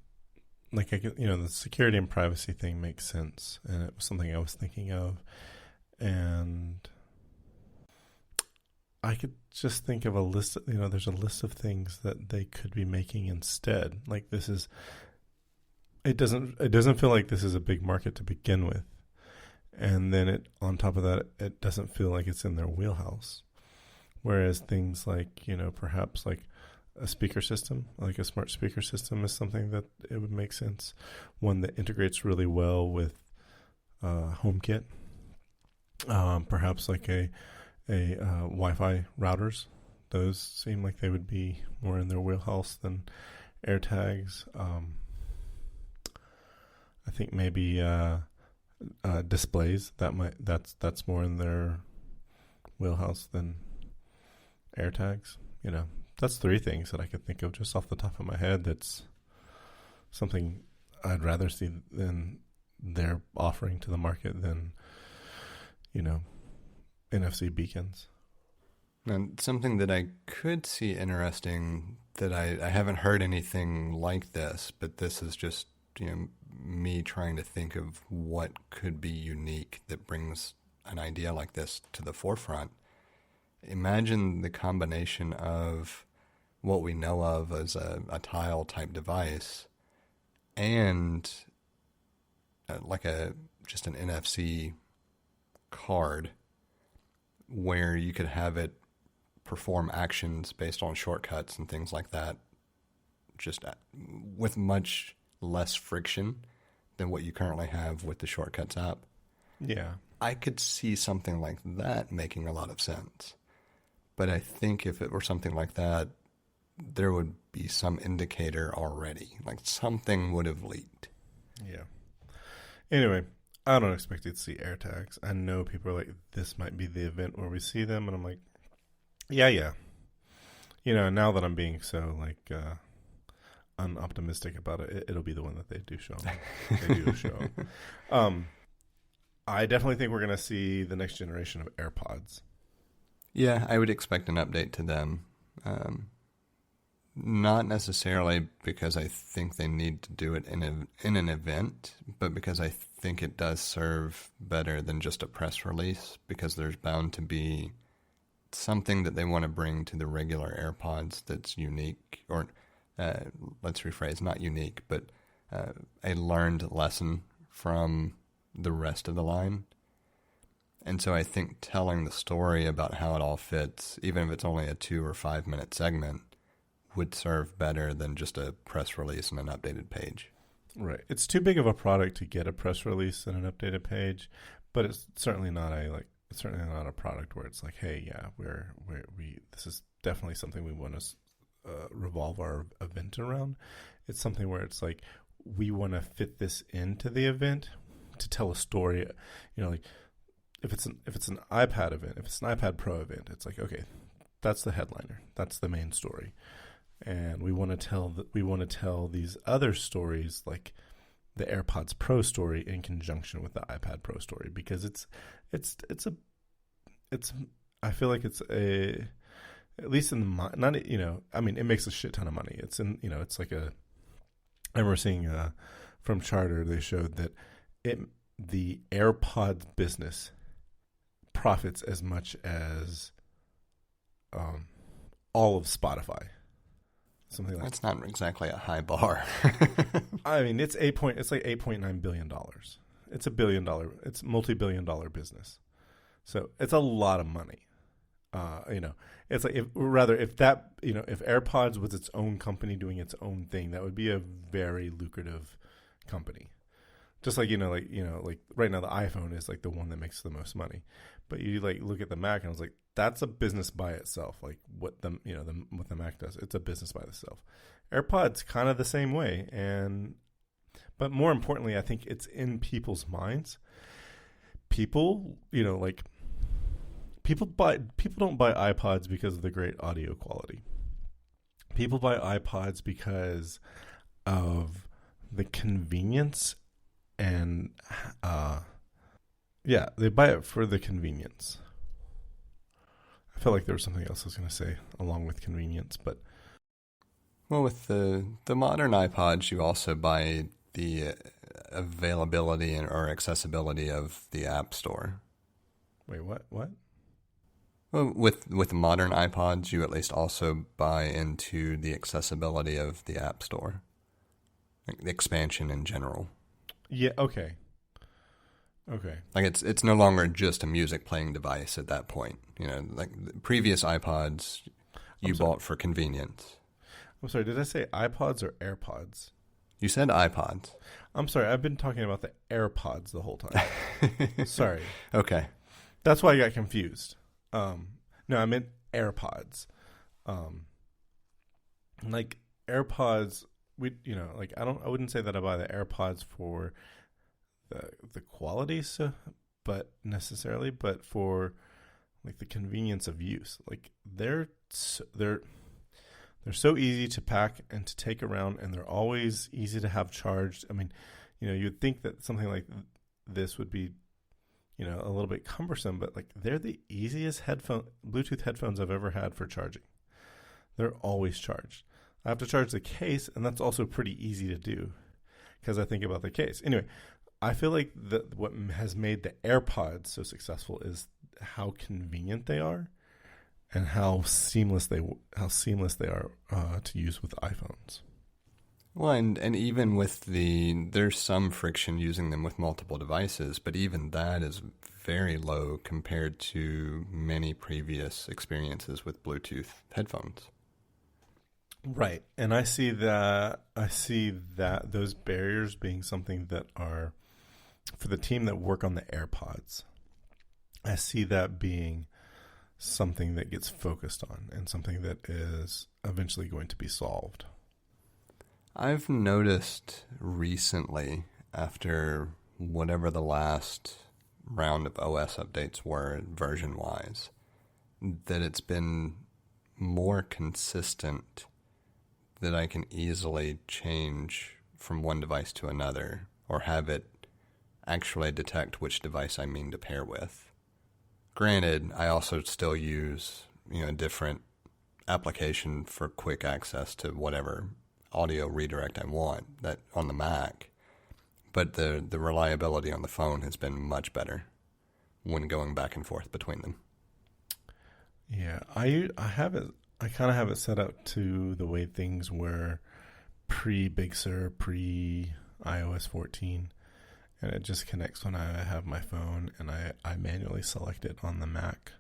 Like, the security and privacy thing makes sense. And it was something I was thinking of. And I could just think of a list, there's a list of things that they could be making instead. Like it doesn't feel like this is a big market to begin with. And then on top of that, it doesn't feel like it's in their wheelhouse. Whereas things like, perhaps like a speaker system, like a smart speaker system, is something that it would make sense. One that integrates really well with HomeKit. Perhaps like a Wi-Fi routers. Those seem like they would be more in their wheelhouse than AirTags. I think maybe displays that's more in their wheelhouse than AirTags. That's three things that I could think of just off the top of my head. That's something I'd rather see than they're offering to the market than NFC beacons. And something that I could see interesting that I haven't heard anything like this, but this is just, me trying to think of what could be unique that brings an idea like this to the forefront. Imagine the combination of what we know of as a tile type device and just an NFC card where you could have it perform actions based on shortcuts and things like that, just with much less friction than what you currently have with the Shortcuts app. Yeah. I could see something like that making a lot of sense. But I think if it were something like that, there would be some indicator already. Like something would have leaked. Yeah. Anyway, I don't expect you to see AirTags. I know people are like, this might be the event where we see them. And I'm like, yeah. Now that I'm being so unoptimistic about it, it'll be the one that they do show. They do show. I definitely think we're going to see the next generation of AirPods. Yeah, I would expect an update to them. Not necessarily because I think they need to do it in an event, but because I think it does serve better than just a press release, because there's bound to be something that they want to bring to the regular AirPods that's unique, or let's rephrase, not unique, but a learned lesson from the rest of the line. And so I think telling the story about how it all fits, even if it's only a 2 or 5 minute segment, would serve better than just a press release and an updated page. Right. It's too big of a product to get a press release and an updated page, but it's certainly not a product where it's like, hey, yeah, we this is definitely something we want to revolve our event around. It's something where it's like, we want to fit this into the event to tell a story. Like if it's an iPad event, if it's an iPad Pro event, it's like, okay, that's the headliner, that's the main story, and we want to tell these other stories, like the AirPods Pro story, in conjunction with the iPad Pro story, because it's I feel like it's a, at least in the not, it makes a shit ton of money. It's in, it's like I remember seeing from Charter, they showed that the AirPods business profits as much as all of Spotify. Something like that's not exactly a high bar. I mean, it's like $8.9 billion. It's it's multi-billion-dollar business. So it's a lot of money. It's like if AirPods was its own company doing its own thing, that would be a very lucrative company. Just like like right now the iPhone is like the one that makes the most money, but you look at the Mac and I was like, that's a business by itself. Like what what the Mac does, it's a business by itself. AirPods kind of the same way, but more importantly, I think it's in people's minds. People don't buy iPods because of the great audio quality. People buy iPods because of the convenience. And, they buy it for the convenience. I felt like there was something else I was going to say along with convenience, but. Well, with the modern iPods, you also buy the availability or accessibility of the App Store. Wait, what? Well, with modern iPods, you at least also buy into the accessibility of the App Store, like the expansion in general. Yeah. Okay. Like it's no longer just a music playing device at that point. Like the previous iPods you bought for convenience. I'm sorry. Did I say iPods or AirPods? You said iPods. I'm sorry. I've been talking about the AirPods the whole time. Sorry. Okay. That's why I got confused. No, I meant AirPods. Like AirPods. I wouldn't say that I buy the AirPods for the quality, but for like the convenience of use. Like they're so easy to pack and to take around, and they're always easy to have charged. I mean, you'd think that something like this would be, a little bit cumbersome, but like they're the easiest Bluetooth headphones I've ever had for charging. They're always charged. I have to charge the case, and that's also pretty easy to do because I think about the case. Anyway, I feel like what has made the AirPods so successful is how convenient they are and how seamless they are to use with iPhones. Well, and even with there's some friction using them with multiple devices, but even that is very low compared to many previous experiences with Bluetooth headphones. Right. And I see that those barriers being something that are for the team that work on the AirPods. I see that being something that gets focused on and something that is eventually going to be solved. I've noticed recently, after whatever the last round of OS updates were version-wise, that it's been more consistent that I can easily change from one device to another or have it actually detect which device I mean to pair with. Granted, I also still use a different application for quick access to whatever audio redirect I want that on the Mac, but the reliability on the phone has been much better when going back and forth between them. Yeah, I have it. I kind of have it set up to the way things were pre-Big Sur, pre-iOS 14, and it just connects when I have my phone, and I manually select it on the Mac.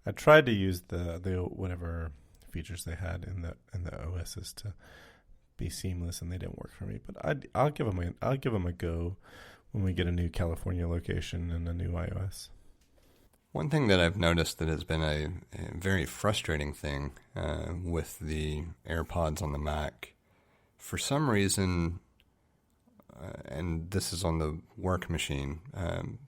I tried to use the whatever features they had in the OSs to be seamless, and they didn't work for me. But I'll give them a go when we get a new California location and a new iOS. One thing that I've noticed that has been a very frustrating thing with the AirPods on the Mac, for some reason, and this is on the work machine,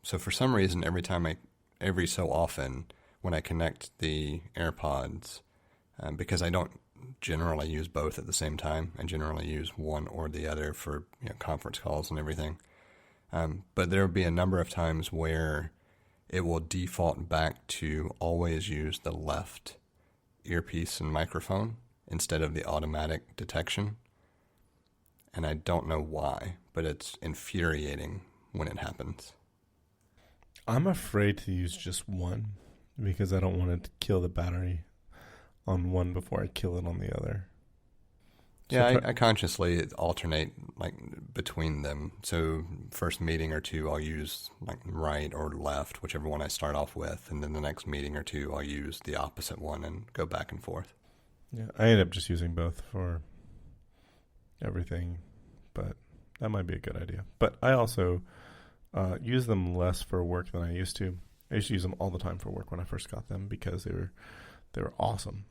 so for some reason every so often when I connect the AirPods, because I don't generally use both at the same time, I generally use one or the other for conference calls and everything, but there will be a number of times where it will default back to always use the left earpiece and microphone instead of the automatic detection. And I don't know why, but it's infuriating when it happens. I'm afraid to use just one because I don't want to kill the battery on one before I kill it on the other. Yeah, I consciously alternate between them. So first meeting or two, I'll use right or left, whichever one I start off with, and then the next meeting or two, I'll use the opposite one and go back and forth. Yeah, I end up just using both for everything, but that might be a good idea. But I also use them less for work than I used to. I used to use them all the time for work when I first got them because they were awesome.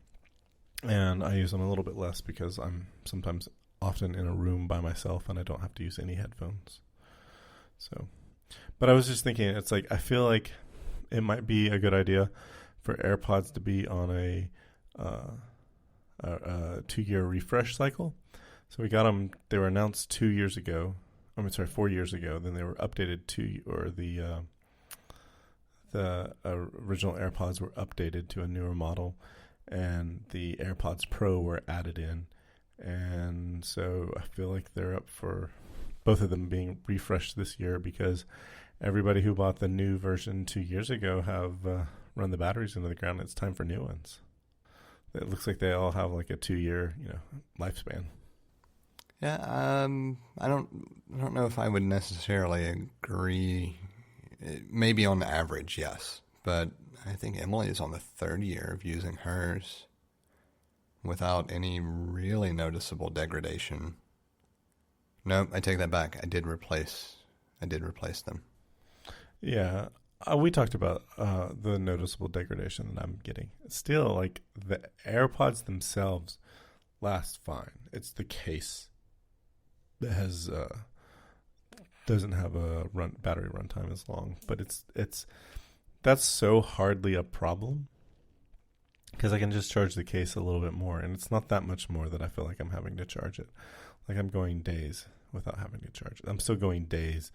And I use them a little bit less because I'm often in a room by myself and I don't have to use any headphones. So, but I was just thinking, it's I feel like it might be a good idea for AirPods to be on a 2-year refresh cycle. So we got them, they were announced 2 years ago. 4 years ago. Then they were updated the original AirPods were updated to a newer model. And the AirPods Pro were added in. And so I feel like they're up for both of them being refreshed this year because everybody who bought the new version 2 years ago have run the batteries into the ground. It's time for new ones. It looks like they all have a 2-year, lifespan. Yeah, I don't know if I would necessarily agree. Maybe on average, yes. But I think Emily is on the 3rd year of using hers without any really noticeable degradation. Nope, I take that back. I did replace them. Yeah, we talked about the noticeable degradation that I'm getting. Still, the AirPods themselves last fine. It's the case that has doesn't have a battery runtime as long, but that's so hardly a problem because I can just charge the case a little bit more, and it's not that much more that I feel like I'm having to charge it. I'm going days without having to charge it. I'm still going days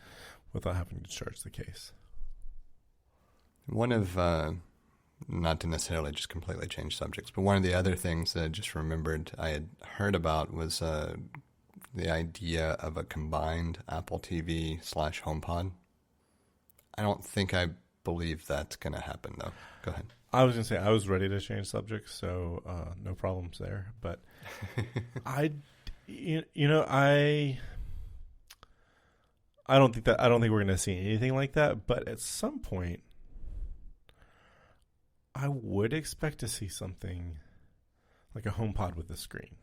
without having to charge the case. One of not to necessarily just completely change subjects, but one of the other things that I just remembered I had heard about was the idea of a combined Apple TV / HomePod. I don't think I believe that's going to happen, though. Go ahead. I was going to say I was ready to change subjects, so no problems there. But I don't think we're going to see anything like that. But at some point, I would expect to see something like a HomePod with a screen.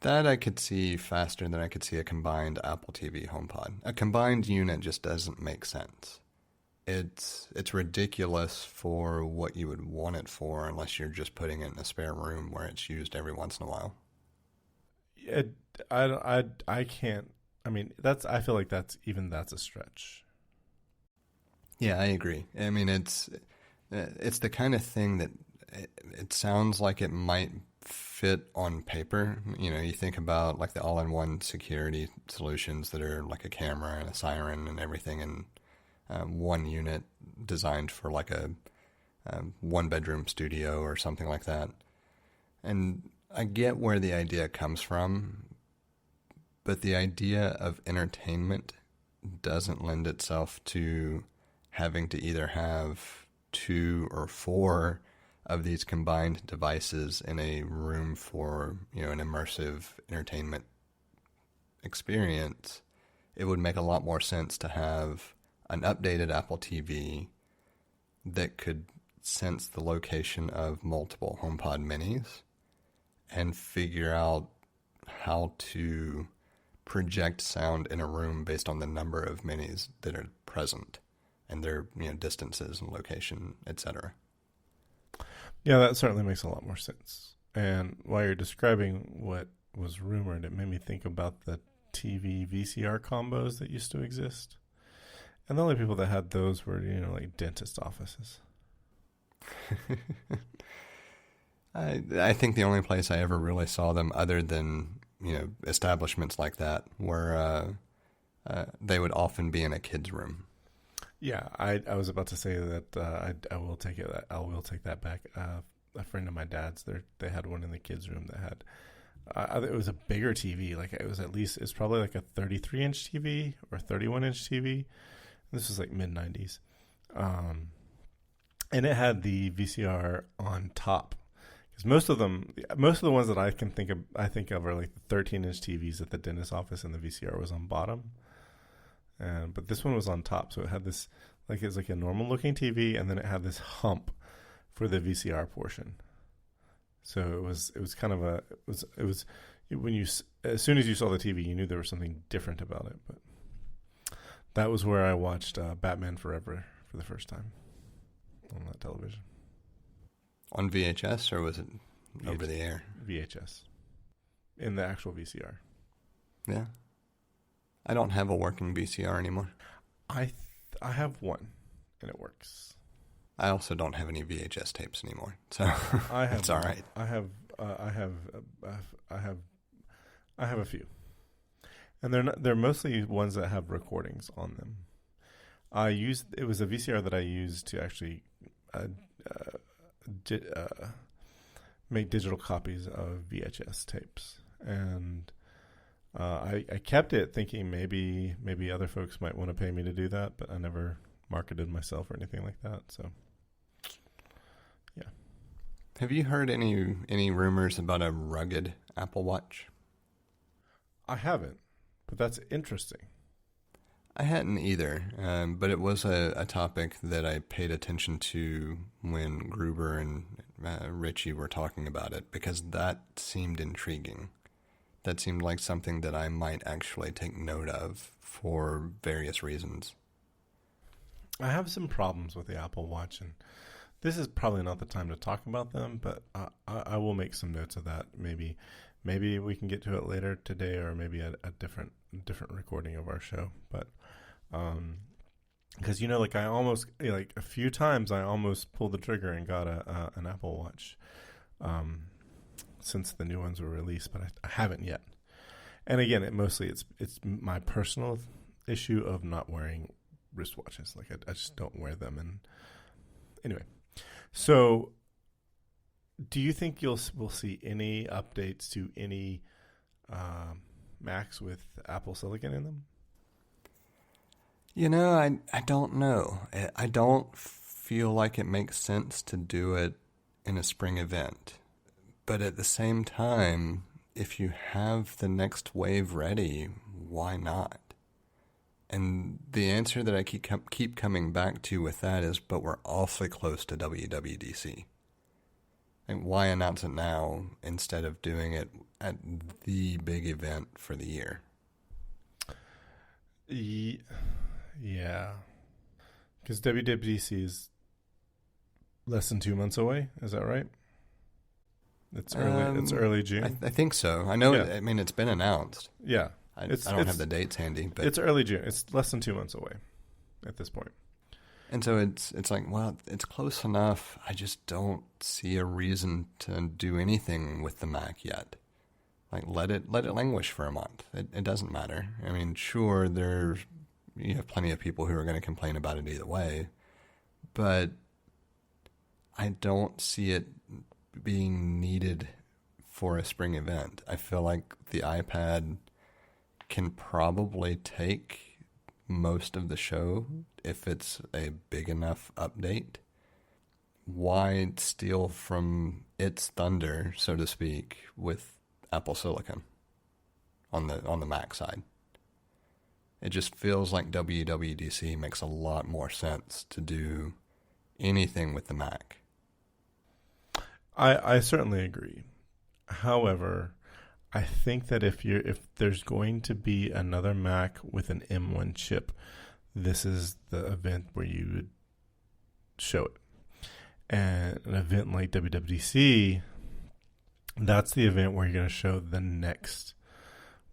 That I could see faster than I could see a combined Apple TV HomePod. A combined unit just doesn't make sense. It's ridiculous for what you would want it for, unless you're just putting it in a spare room where it's used every once in a while. I can't. I mean, I feel like that's a stretch. Yeah, I agree. I mean, it's the kind of thing that it sounds like it might fit on paper. You know, you think about like the all-in-one security solutions that are like a camera and a siren and everything in one unit designed for like a one-bedroom studio or something like that. And I get where the idea comes from, but the idea of entertainment doesn't lend itself to having to either have 2 or 4 of these combined devices in a room for, an immersive entertainment experience. It would make a lot more sense to have an updated Apple TV that could sense the location of multiple HomePod minis and figure out how to project sound in a room based on the number of minis that are present and their distances and location, etc. Yeah, that certainly makes a lot more sense. And while you're describing what was rumored, it made me think about the TV VCR combos that used to exist. And the only people that had those were, like dentist offices. I think the only place I ever really saw them other than, establishments like that were they would often be in a kid's room. Yeah, I was about to say that I will take it. I will take that back. A friend of my dad's, they had one in the kids' room that had. It was a bigger TV. Like it's probably like a 33-inch TV or 31-inch TV. This was like mid 90s, and it had the VCR on top. Because most of the ones that I think of are like the 13-inch TVs at the dentist office, and the VCR was on bottom. But this one was on top, so it had this it was like a normal looking TV, and then it had this hump for the VCR portion. So it was kind of when you, as soon as you saw the TV, you knew there was something different about it. But that was where I watched Batman Forever for the first time on that television. On VHS, or was it over the air? VHS. In the actual VCR. Yeah. I don't have a working VCR anymore. I have one, and it works. I also don't have any VHS tapes anymore, so it's all right. I have a few, and they're mostly ones that have recordings on them. It was a VCR that I used to actually make digital copies of VHS tapes, and I kept it thinking maybe other folks might want to pay me to do that, but I never marketed myself or anything like that. So, yeah. Have you heard any rumors about a rugged Apple Watch? I haven't, but that's interesting. I hadn't either, but it was a topic that I paid attention to when Gruber and Richie were talking about it, because that seemed intriguing. That seemed like something that I might actually take note of for various reasons. I have some problems with the Apple Watch, and this is probably not the time to talk about them, but I will make some notes of that. Maybe we can get to it later today, or maybe a different recording of our show. But because I almost a few times I almost pulled the trigger and got an Apple Watch since the new ones were released, but I haven't yet. And again, it's my personal issue of not wearing wristwatches. I just don't wear them. And anyway, So, do you think we'll see any updates to any Macs with Apple Silicon in them? I don't know. I don't feel like it makes sense to do it in a spring event. But at the same time, if you have the next wave ready, why not? And the answer that I keep coming back to with that is, but we're awfully close to WWDC. Like, why announce it now instead of doing it at the big event for the year? Yeah. Because WWDC is less than 2 months away. Is that right? It's early June. I think so. I know. Yeah. I mean, it's been announced. Yeah. I don't have the dates handy, but it's early June. It's less than 2 months away at this point. And so it's like, well, it's close enough. I just don't see a reason to do anything with the Mac yet. Like, let it languish for a month. It doesn't matter. I mean, sure, you have plenty of people who are going to complain about it either way, but I don't see it being needed for a spring event. I feel like the iPad can probably take most of the show if it's a big enough update. Why steal from its thunder, so to speak, with Apple Silicon on the Mac side? It just feels like WWDC makes a lot more sense to do anything with the Mac. I certainly agree. However, I think that if there's going to be another Mac with an M1 chip, this is the event where you would show it. And an event like WWDC, that's the event where you're going to show the next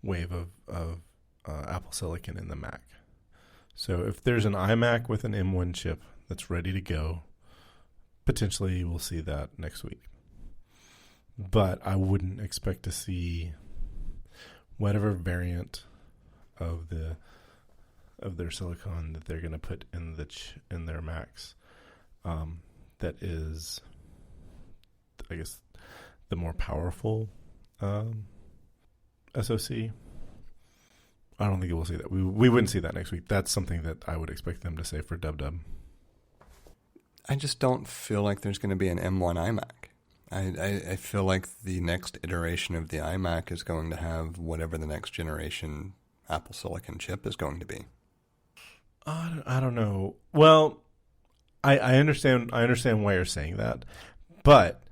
wave of Apple Silicon in the Mac. So if there's an iMac with an M1 chip that's ready to go, potentially we'll see that next week. But I wouldn't expect to see whatever variant of their silicon that they're going to put in their Macs. That is, I guess, the more powerful SoC. I don't think we'll see that. We wouldn't see that next week. That's something that I would expect them to say for DubDub. I just don't feel like there's going to be an M1 iMac. I feel like the next iteration of the iMac is going to have whatever the next generation Apple Silicon chip is going to be. I don't know. Well, I understand why you're saying that, but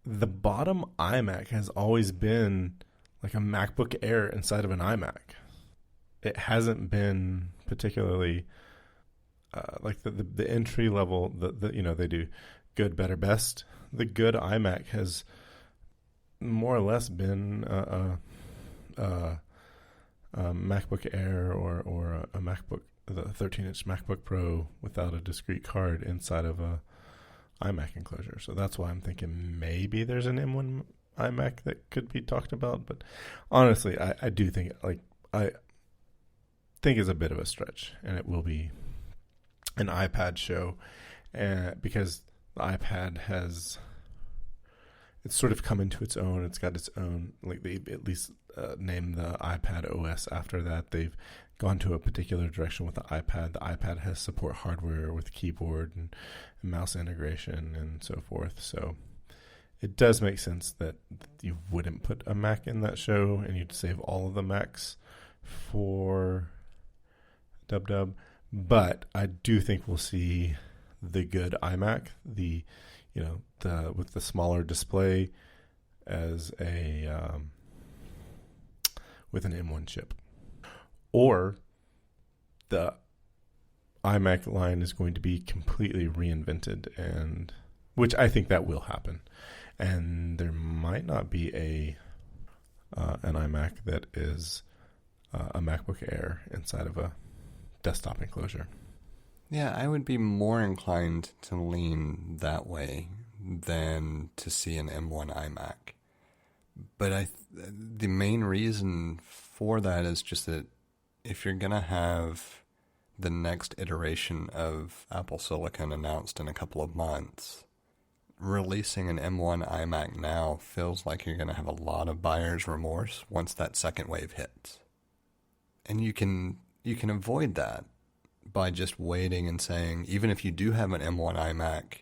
the bottom iMac has always been like a MacBook Air inside of an iMac. It hasn't been particularly like the entry level. They do good, better, best. The good iMac has more or less been a MacBook Air or a MacBook, the 13-inch MacBook Pro without a discrete card inside of a iMac enclosure. So that's why I'm thinking maybe there's an M1 iMac that could be talked about. But honestly, I do think I think it's a bit of a stretch, and it will be an iPad show, because the iPad it's sort of come into its own. It's got its own, like they've at least named the iPad OS after that. They've gone to a particular direction with the iPad. The iPad has support hardware with keyboard and mouse integration and so forth. So it does make sense that you wouldn't put a Mac in that show and you'd save all of the Macs for DubDub. But I do think we'll see the good iMac, with the smaller display as with an M1 chip. Or the iMac line is going to be completely reinvented, and which I think that will happen. And there might not be an iMac that is a MacBook Air inside of a desktop enclosure. Yeah, I would be more inclined to lean that way than to see an M1 iMac. But the main reason for that is just that if you're going to have the next iteration of Apple Silicon announced in a couple of months, releasing an M1 iMac now feels like you're going to have a lot of buyer's remorse once that second wave hits. And you can avoid that by just waiting and saying, even if you do have an M1 iMac,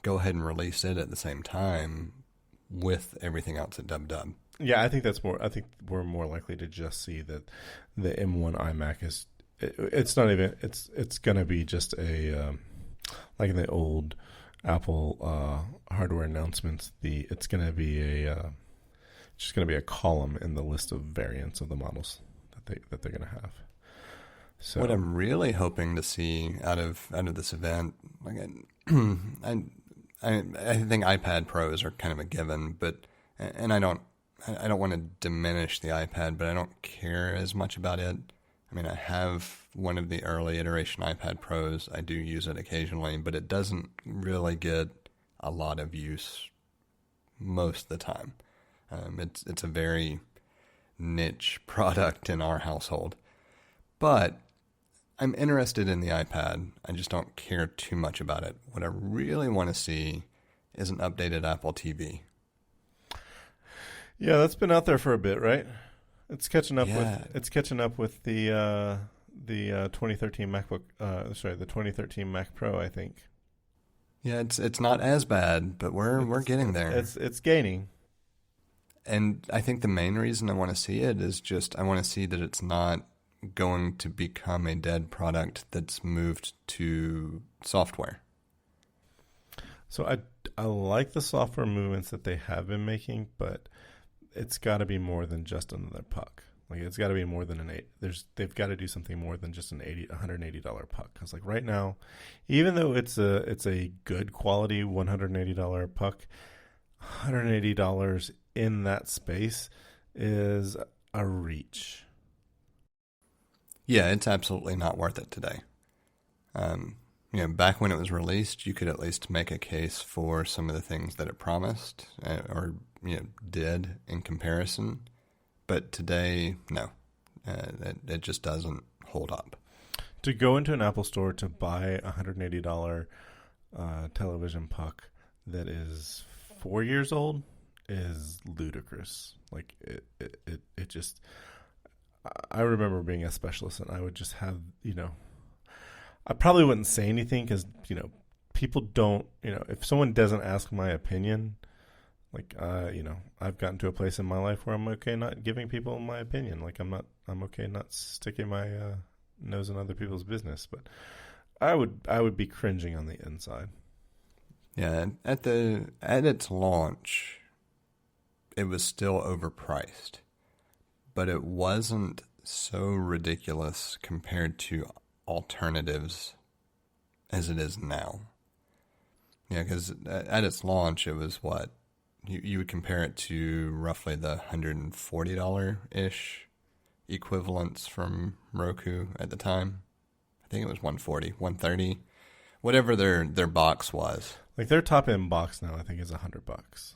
go ahead and release it at the same time with everything else at dub. Yeah, I think we're more likely to just see that the M1 iMac is. It's not even. It's going to be just a like in the old Apple hardware announcements. It's going to be just going to be a column in the list of variants of the models that they're going to have. So what I'm really hoping to see out of this event, like I think iPad Pros are kind of a given, and I don't want to diminish the iPad, but I don't care as much about it. I mean, I have one of the early iteration iPad Pros. I do use it occasionally, but it doesn't really get a lot of use most of the time. It's a very niche product in our household. But I'm interested in the iPad. I just don't care too much about it. What I really want to see is an updated Apple TV. Yeah, that's been out there for a bit, right? It's catching up Yeah. with the 2013 MacBook. The 2013 Mac Pro, I think. Yeah, it's not as bad, but we're getting there. It's gaining. And I think the main reason I want to see it is just I want to see that it's not going to become a dead product that's moved to software. So I like the software movements that they have been making, but it's got to be more than just another puck. Like it's got to be more than they've got to do something more than just $180 puck. Because like right now, even though it's a good quality $180 puck, $180 in that space is a reach. Yeah, it's absolutely not worth it today. Back when it was released, you could at least make a case for some of the things that it promised or did in comparison. But today, no, it just doesn't hold up. To go into an Apple store to buy a $180 television puck that is 4 years old is ludicrous. Like it just. I remember being a specialist, and I would just have, I probably wouldn't say anything because, people don't, if someone doesn't ask my opinion, like, I've gotten to a place in my life where I'm okay not giving people my opinion. Like, I'm okay not sticking my nose in other people's business. But I would be cringing on the inside. Yeah, at its launch, it was still overpriced. But it wasn't so ridiculous compared to alternatives as it is now. Yeah, because at its launch, it was what? You would compare it to roughly the $140-ish equivalents from Roku at the time. I think it was $140, $130, whatever their box was. Like their top end box now, I think is $100.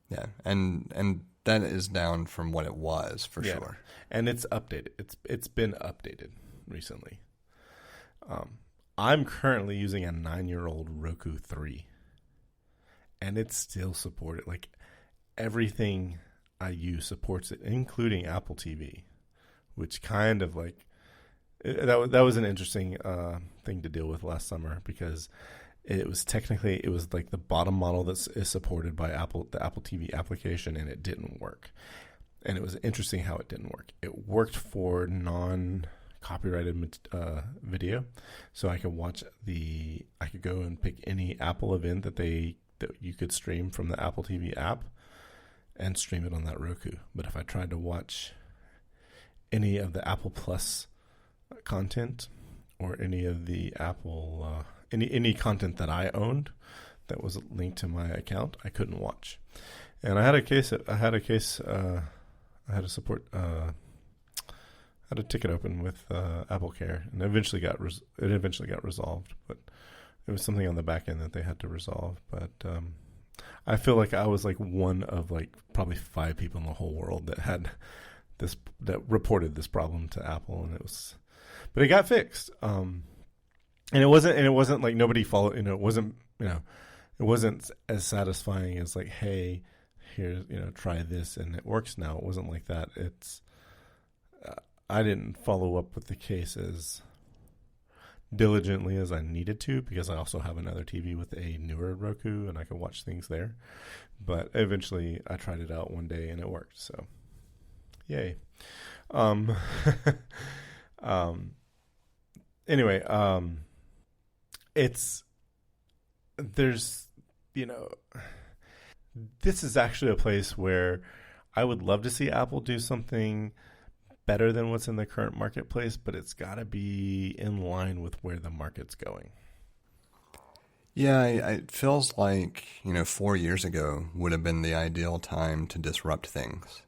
Yeah, and that is down from what it was for sure. And it's updated. It's been updated recently. I'm currently using a 9-year-old Roku 3, and it's still supported. Like everything I use supports it, including Apple TV, which kind of like that was an interesting thing to deal with last summer because it was like the bottom model that is supported by Apple, the Apple TV application, and it didn't work. And it was interesting how it didn't work. It worked for non-copyrighted video, so I could go and pick any Apple event that you could stream from the Apple TV app and stream it on that Roku. But if I tried to watch any of the Apple Plus content or any of the Apple any content that I owned that was linked to my account, I couldn't watch. And I had a ticket open with Apple Care, and it eventually got resolved. But it was something on the back end that they had to resolve. But I feel like I was like one of like probably 5 people in the whole world that reported this problem to Apple, and it was but it got fixed. And it wasn't like nobody followed. It wasn't as satisfying as like, hey, here's try this and it works now. It wasn't like that. It's I didn't follow up with the case as diligently as I needed to because I also have another TV with a newer Roku and I can watch things there. But eventually I tried it out one day and it worked. So yay. Anyway, this is actually a place where I would love to see Apple do something better than what's in the current marketplace, but it's got to be in line with where the market's going. Yeah, it feels like, 4 years ago would have been the ideal time to disrupt things.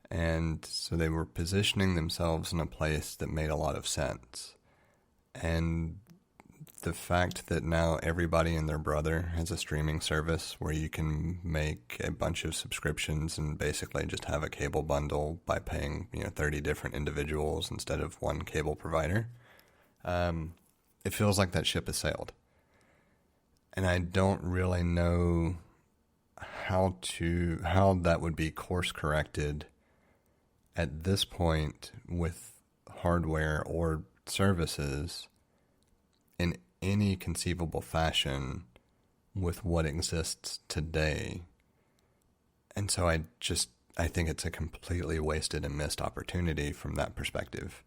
And so they were positioning themselves in a place that made a lot of sense. And the fact that now everybody and their brother has a streaming service where you can make a bunch of subscriptions and basically just have a cable bundle by paying 30 different individuals instead of one cable provider, it feels like that ship has sailed. And I don't really know how that would be course corrected at this point with hardware or services in any conceivable fashion with what exists today. And so I think it's a completely wasted and missed opportunity from that perspective,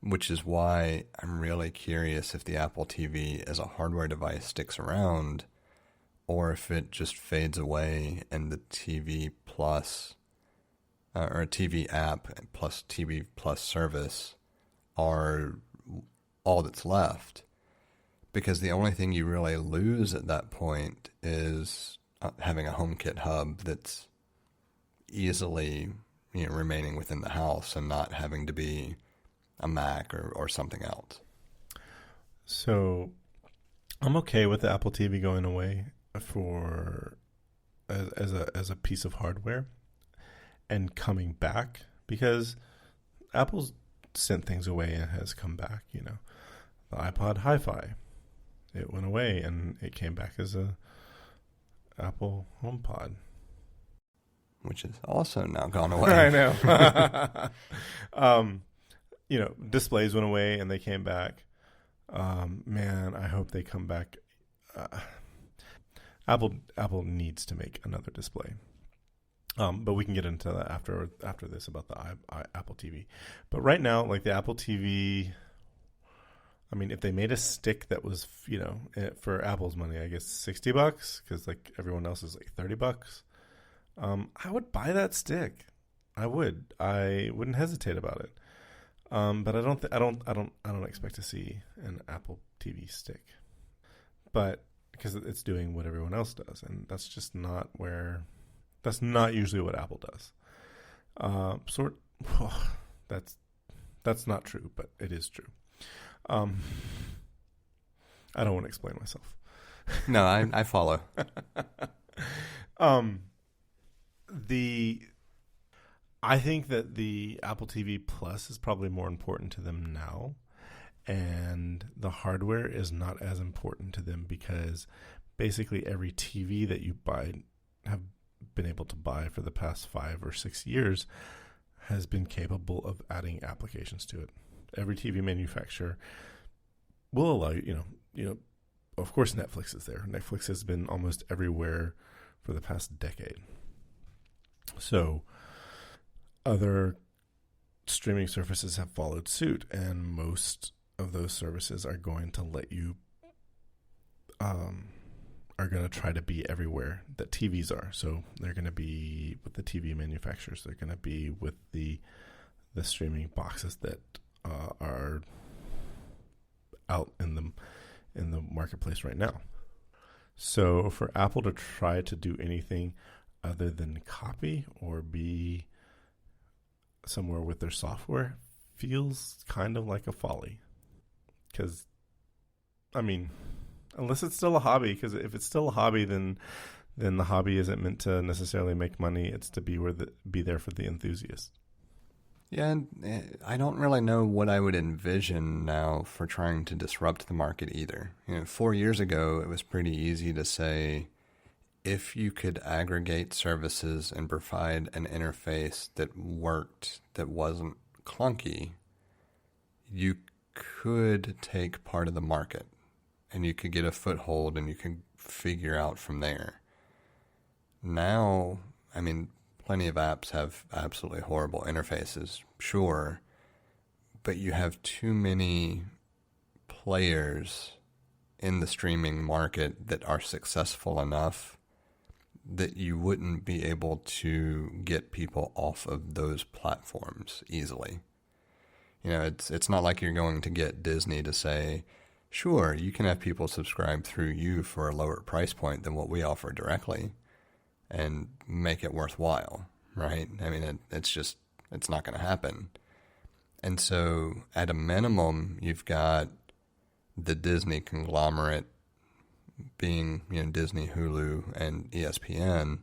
which is why I'm really curious if the Apple TV as a hardware device sticks around or if it just fades away and the TV Plus or a TV app plus TV Plus service are all that's left. Because the only thing you really lose at that point is having a HomeKit hub that's easily remaining within the house and not having to be a Mac or something else. So I'm okay with the Apple TV going away for as a piece of hardware and coming back because Apple's sent things away and has come back. The iPod Hi-Fi. It went away and it came back as a Apple HomePod, which is also now gone away. I know. Displays went away and they came back. Man, I hope they come back. Apple needs to make another display. But we can get into that after this about the Apple TV. But right now, like the Apple TV. I mean, if they made a stick that was, for Apple's money, I guess $60, because like everyone else is like $30, I would buy that stick. I would. I wouldn't hesitate about it. But I don't expect to see an Apple TV stick. But because it's doing what everyone else does, and that's just not that's not usually what Apple does. That's not true, but it is true. I don't want to explain myself. No, I follow. I think that the Apple TV Plus is probably more important to them now, and the hardware is not as important to them because basically every TV that you have been able to buy for the past 5 or 6 years has been capable of adding applications to it. Every TV manufacturer will allow you, of course Netflix is there. Netflix has been almost everywhere for the past decade. So other streaming services have followed suit, and most of those services are going to let you, are going to try to be everywhere that TVs are. So they're going to be with the TV manufacturers. They're going to be with the streaming boxes that are out in the marketplace right now. So for Apple to try to do anything other than copy or be somewhere with their software feels kind of like a folly. Because, I mean, unless it's still a hobby, because if it's still a hobby, then the hobby isn't meant to necessarily make money. It's to be there for the enthusiast. Yeah, and I don't really know what I would envision now for trying to disrupt the market either. 4 years ago, it was pretty easy to say if you could aggregate services and provide an interface that worked, that wasn't clunky, you could take part of the market and you could get a foothold and you could figure out from there. Now, I mean, plenty of apps have absolutely horrible interfaces, sure, but you have too many players in the streaming market that are successful enough that you wouldn't be able to get people off of those platforms easily. It's not like you're going to get Disney to say, sure, you can have people subscribe through you for a lower price point than what we offer directly and make it worthwhile, right? I mean, it's not going to happen. And so at a minimum, you've got the Disney conglomerate being, Disney, Hulu, and ESPN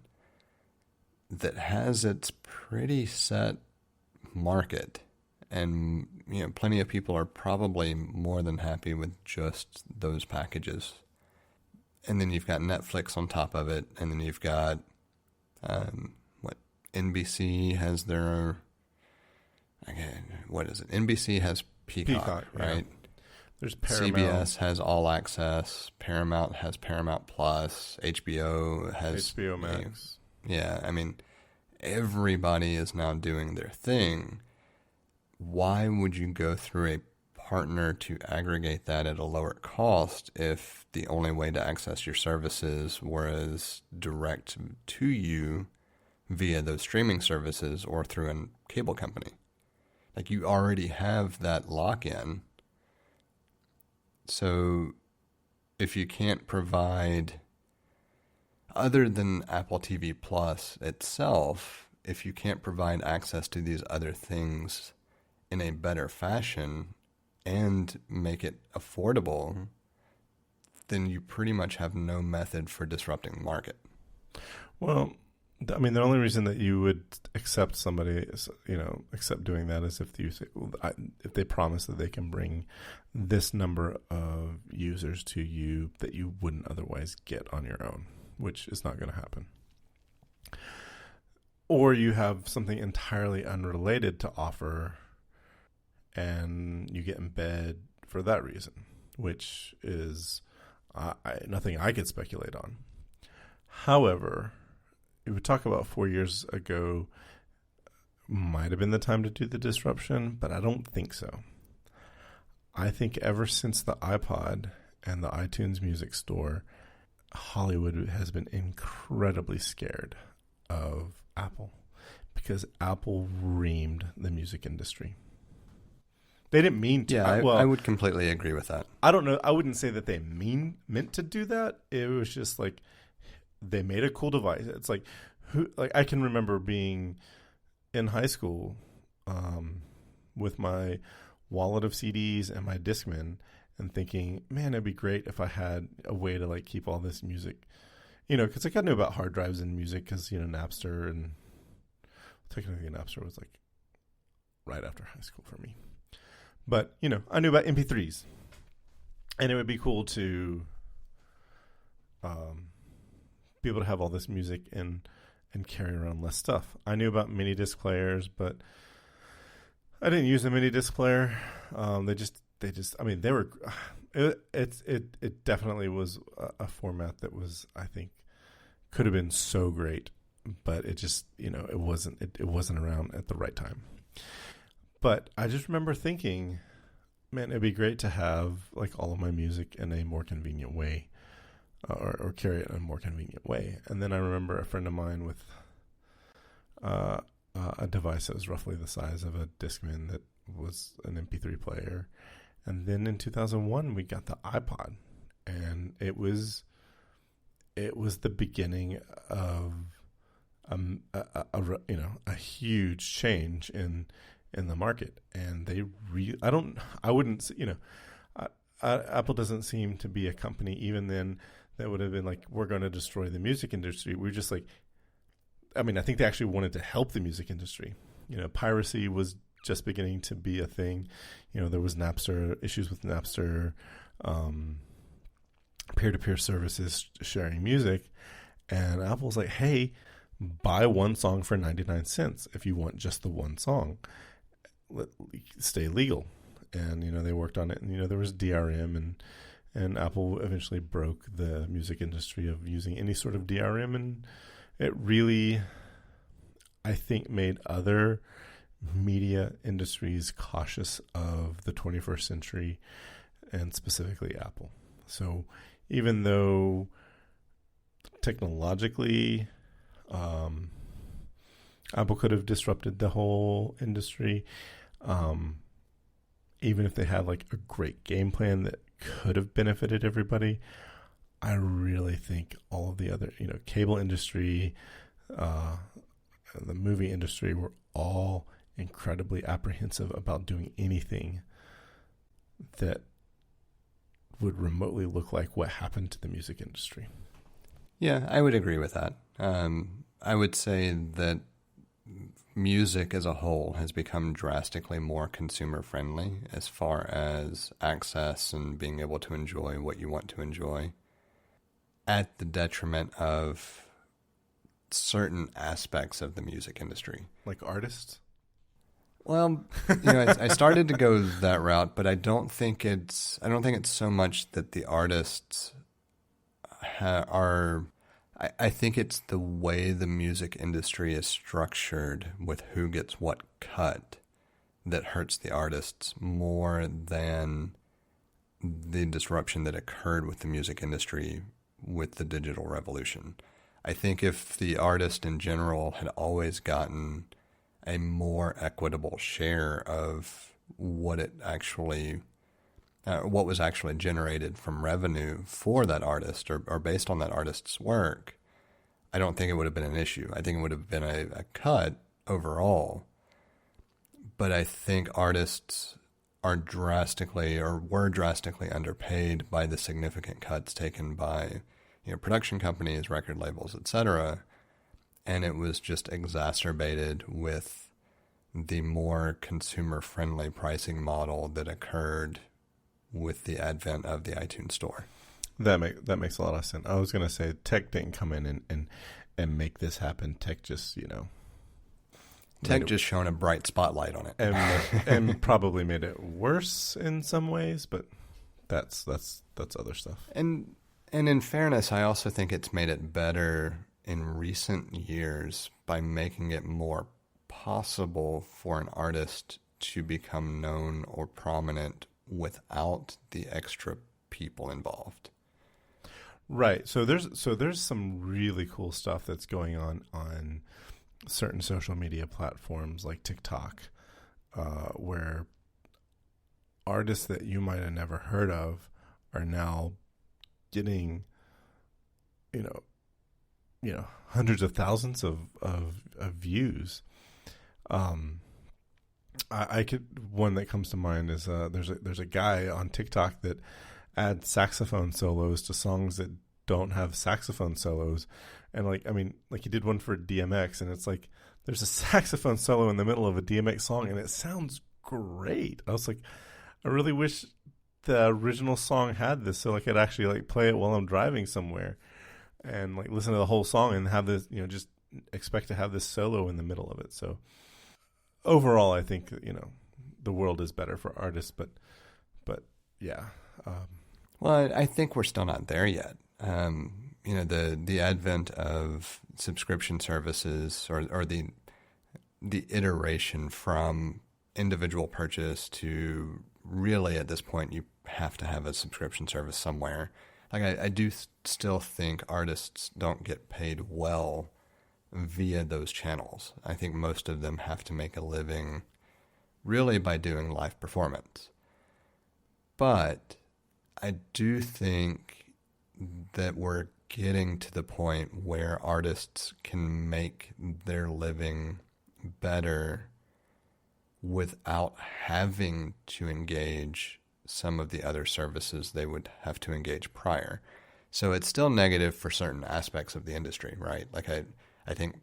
that has its pretty set market. And, plenty of people are probably more than happy with just those packages. And then you've got Netflix on top of it. And then you've got, NBC has their, what is it? NBC has Peacock, right? Yeah. There's Paramount. CBS has All Access. Paramount has Paramount Plus. HBO has HBO Max. Yeah, I mean, everybody is now doing their thing. Why would you go through a partner to aggregate that at a lower cost if the only way to access your services was direct to you via those streaming services or through a cable company? Like, you already have that lock-in. So if you can't provide, other than Apple TV Plus itself, if you can't provide access to these other things in a better fashion and make it affordable, then you pretty much have no method for disrupting the market. Well, I mean, the only reason that you would accept somebody, accept doing that is if you say, if they promise that they can bring this number of users to you that you wouldn't otherwise get on your own, which is not going to happen. Or you have something entirely unrelated to offer and you get in bed for that reason, which is nothing I could speculate on. However, we would talk about 4 years ago might have been the time to do the disruption, but I don't think so. I think ever since the iPod and the iTunes Music Store, Hollywood has been incredibly scared of Apple because Apple reamed the music industry. They didn't mean to. Yeah, I would completely agree with that. I don't know. I wouldn't say that they meant to do that. It was just like they made a cool device. It's like I can remember being in high school with my wallet of CDs and my Discman and thinking, man, it'd be great if I had a way to keep all this music, because I knew about hard drives and music because, Napster, and technically Napster was right after high school for me. But, I knew about MP3s and it would be cool to be able to have all this music and carry around less stuff. I knew about mini disc players, but I didn't use a mini disc player. They were. It definitely was a format that was, I think, could have been so great, but it just, it wasn't. It wasn't around at the right time. But I just remember thinking, man, it'd be great to have all of my music in a more convenient way, or carry it in a more convenient way. And then I remember a friend of mine with a device that was roughly the size of a Discman that was an MP3 player. And then in 2001, we got the iPod, and it was the beginning of a huge change in the market. And Apple doesn't seem to be a company even then that would have been we're going to destroy the music industry. We're just I think they actually wanted to help the music industry. Piracy was just beginning to be a thing. There was issues with Napster, peer-to-peer services sharing music, and Apple's like, hey, buy one song for 99 cents if you want just the one song. Stay legal. And, they worked on it, and, there was DRM, and Apple eventually broke the music industry of using any sort of DRM, and it really, I think, made other media industries cautious of the 21st century, and specifically Apple. So even though technologically Apple could have disrupted the whole industry, even if they had like a great game plan that could have benefited everybody, I really think all of the other, cable industry, the movie industry were all incredibly apprehensive about doing anything that would remotely look like what happened to the music industry. Yeah, I would agree with that. I would say that music as a whole has become drastically more consumer friendly as far as access and being able to enjoy what you want to enjoy, at the detriment of certain aspects of the music industry. Like artists? Well, I started to go that route, but I don't think it's so much that the artists are. I think it's the way the music industry is structured with who gets what cut that hurts the artists more than the disruption that occurred with the music industry with the digital revolution. I think if the artist in general had always gotten a more equitable share of what was actually generated from revenue for that artist or based on that artist's work, I don't think it would have been an issue. I think it would have been a cut overall. But I think artists were drastically underpaid by the significant cuts taken by production companies, record labels, etc. And it was just exacerbated with the more consumer-friendly pricing model that occurred with the advent of the iTunes Store. That makes a lot of sense. I was going to say tech didn't come in and make this happen. Tech just, Tech just shone a bright spotlight on it. And probably made it worse in some ways, but that's other stuff. And in fairness, I also think it's made it better in recent years by making it more possible for an artist to become known or prominent without the extra people involved. Right. So there's some really cool stuff that's going on certain social media platforms like TikTok, where artists that you might have never heard of are now getting, hundreds of thousands of views. One that comes to mind is there's a guy on TikTok that adds saxophone solos to songs that don't have saxophone solos, and he did one for DMX, and it's like there's a saxophone solo in the middle of a DMX song, and it sounds great. I was like, I really wish the original song had this, so I could actually play it while I'm driving somewhere, and listen to the whole song and have this, just expect to have this solo in the middle of it. So overall, I think the world is better for artists, but yeah. Well, I think we're still not there yet. The advent of subscription services or the iteration from individual purchase to really at this point you have to have a subscription service somewhere. I do still think artists don't get paid well via those channels. I think most of them have to make a living really by doing live performance. But I do think that we're getting to the point where artists can make their living better without having to engage some of the other services they would have to engage prior. So it's still negative for certain aspects of the industry, right? I think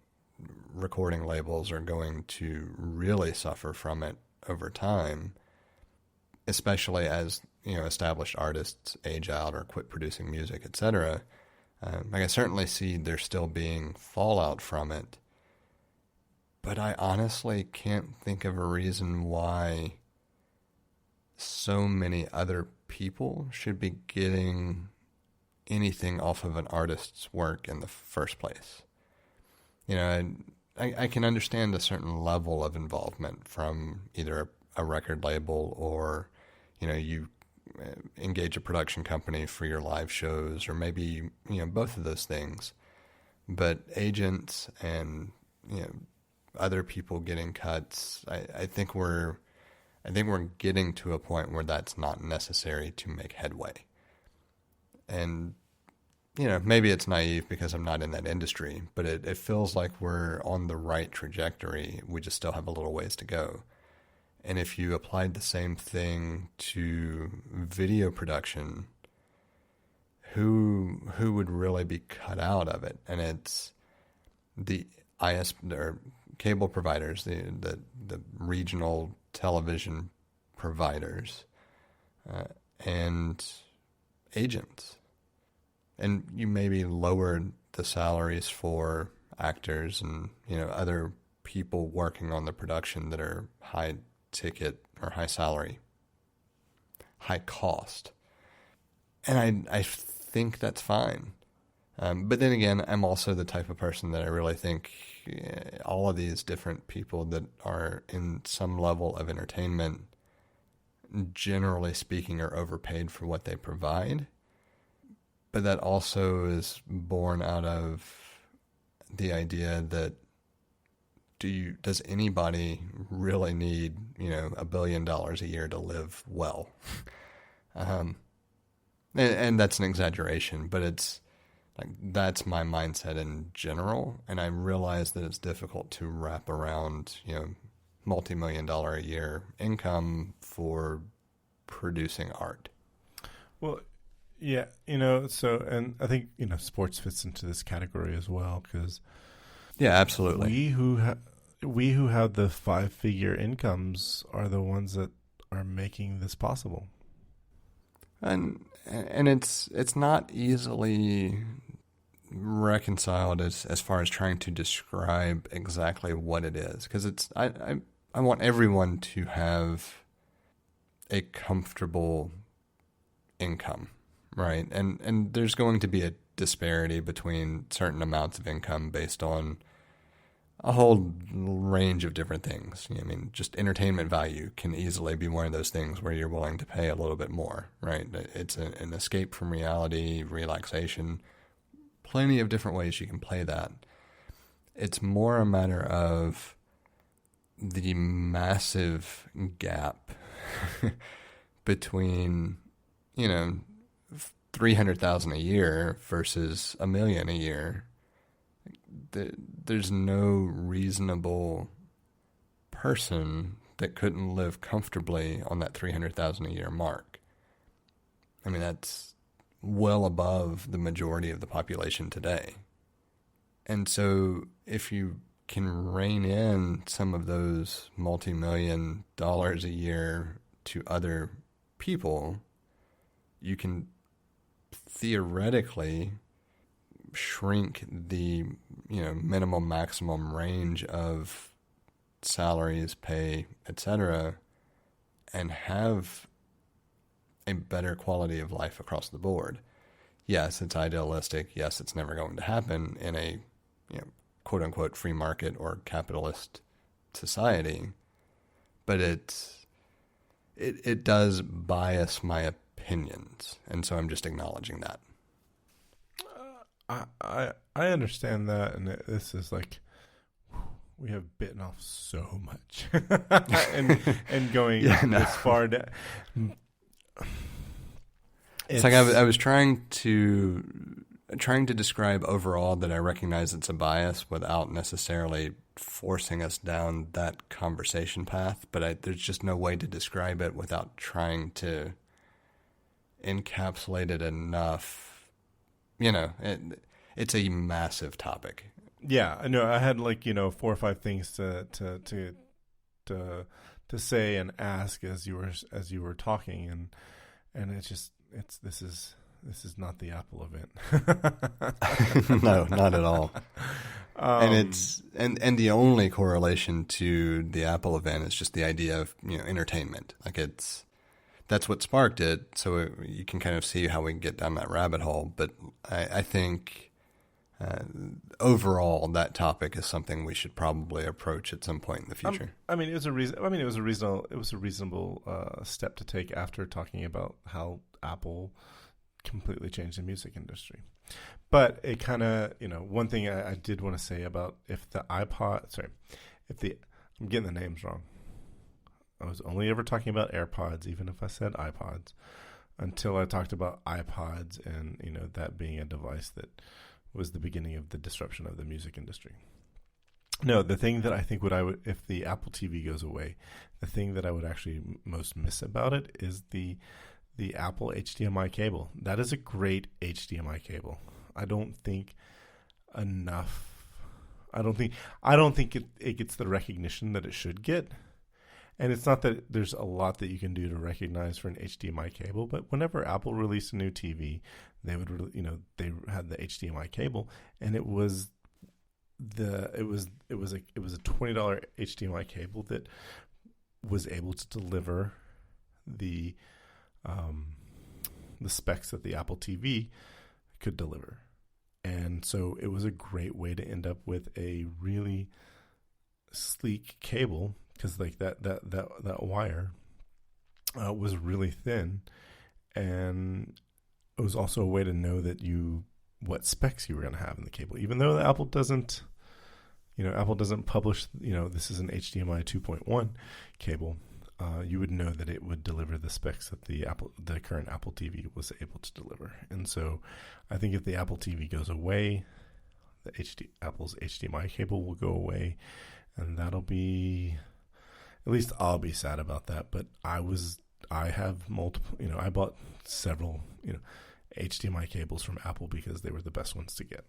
recording labels are going to really suffer from it over time, especially as, established artists age out or quit producing music, etc. I certainly see there still being fallout from it, but I honestly can't think of a reason why so many other people should be getting anything off of an artist's work in the first place. I can understand a certain level of involvement from either a record label or, you engage a production company for your live shows, or maybe, both of those things. But agents and, other people getting cuts, I think we're getting to a point where that's not necessary to make headway. And, maybe it's naive because I'm not in that industry, but it feels like we're on the right trajectory. We just still have a little ways to go. And if you applied the same thing to video production, who would really be cut out of it? And it's the or cable providers, the regional television providers, and agents. And you maybe lowered the salaries for actors and, other people working on the production that are high ticket or high salary, high cost. And I think that's fine. But then again, I'm also the type of person that I really think all of these different people that are in some level of entertainment, generally speaking, are overpaid for what they provide. But that also is born out of the idea that does anybody really need, $1 billion a year to live well? And that's an exaggeration, but it's like, that's my mindset in general. And I realize that it's difficult to wrap around, multi-million-dollar a year income for producing art. Well, yeah, and I think, sports fits into this category as well, because yeah, absolutely. We who have the 5-figure incomes are the ones that are making this possible. And it's not easily reconciled as far as trying to describe exactly what it is, because I want everyone to have a comfortable income, right? And there's going to be a disparity between certain amounts of income based on a whole range of different things. Just entertainment value can easily be one of those things where you're willing to pay a little bit more, right? It's an escape from reality, relaxation, plenty of different ways you can play that. It's more a matter of the massive gap between, $300,000 a year versus $1 million a year. There's no reasonable person that couldn't live comfortably on that $300,000 a year mark. That's well above the majority of the population today. And so if you can rein in some of those multi-million dollars a year to other people, you can theoretically shrink the minimum maximum range of salaries, pay, etc., and have a better quality of life across the board. Yes, it's idealistic. Yes, it's never going to happen in a quote unquote free market or capitalist society, but it does bias my opinions, and so I'm just acknowledging that. I understand that, and this is like, we have bitten off so much, and going this far down. It's like I was trying to describe overall that I recognize it's a bias without necessarily forcing us down that conversation path, but there's just no way to describe it without trying to encapsulate it enough. It's a massive topic. Yeah, I know. I had 4 or 5 things to to say and ask as you were talking, and this is not the Apple event. No, not at all. And the only correlation to the Apple event is just the idea of entertainment. Like that's what sparked it. So you can kind of see how we can get down that rabbit hole. But I think overall that topic is something we should probably approach at some point in the future. It was a reasonable step to take after talking about how Apple completely changed the music industry. But it kind of, one thing I did want to say about I'm getting the names wrong. I was only ever talking about AirPods, even if I said iPods, until I talked about iPods and, that being a device that was the beginning of the disruption of the music industry. No, the thing that I think if the Apple TV goes away, the thing that I would actually most miss about it is the Apple HDMI cable. That is a great HDMI cable. I don't think it gets the recognition that it should get. And it's not that there's a lot that you can do to recognize for an HDMI cable, but whenever Apple released a new TV, they had the HDMI cable, and it was a $20 HDMI cable that was able to deliver the specs that the Apple TV could deliver. And so it was a great way to end up with a really sleek cable, because like that wire was really thin, and it was also a way to know that what specs you were going to have in the cable, even though Apple doesn't publish, this is an HDMI 2.1 cable. You would know that it would deliver the specs that the current Apple TV was able to deliver. And so I think if the Apple TV goes away, Apple's HDMI cable will go away, and that'll be, at least I'll be sad about that. But I have multiple, I bought several, HDMI cables from Apple because they were the best ones to get.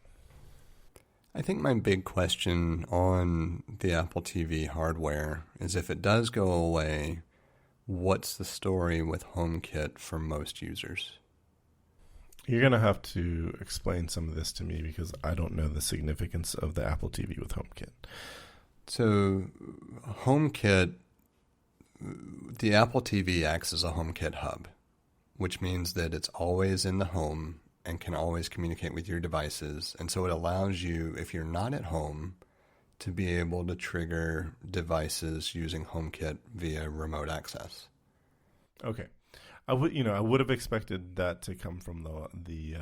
I think my big question on the Apple TV hardware is, if it does go away, what's the story with HomeKit for most users? You're going to have to explain some of this to me, because I don't know the significance of the Apple TV with HomeKit. So HomeKit, the Apple TV acts as a HomeKit hub, which means that it's always in the home and can always communicate with your devices. And so it allows you, if you're not at home, to be able to trigger devices using HomeKit via remote access. Okay. I would have expected that to come from the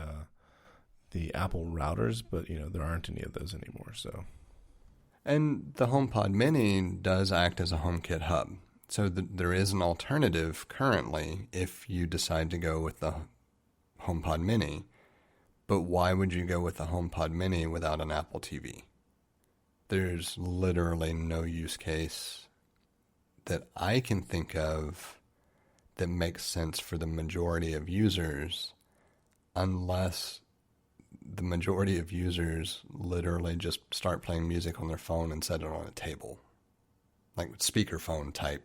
Apple routers, but there aren't any of those anymore, so. And the HomePod Mini does act as a HomeKit hub. So there is an alternative currently if you decide to go with the HomePod Mini. But why would you go with the HomePod Mini without an Apple TV? There's literally no use case that I can think of that makes sense for the majority of users, unless the majority of users literally just start playing music on their phone and set it on a table. Like speakerphone type,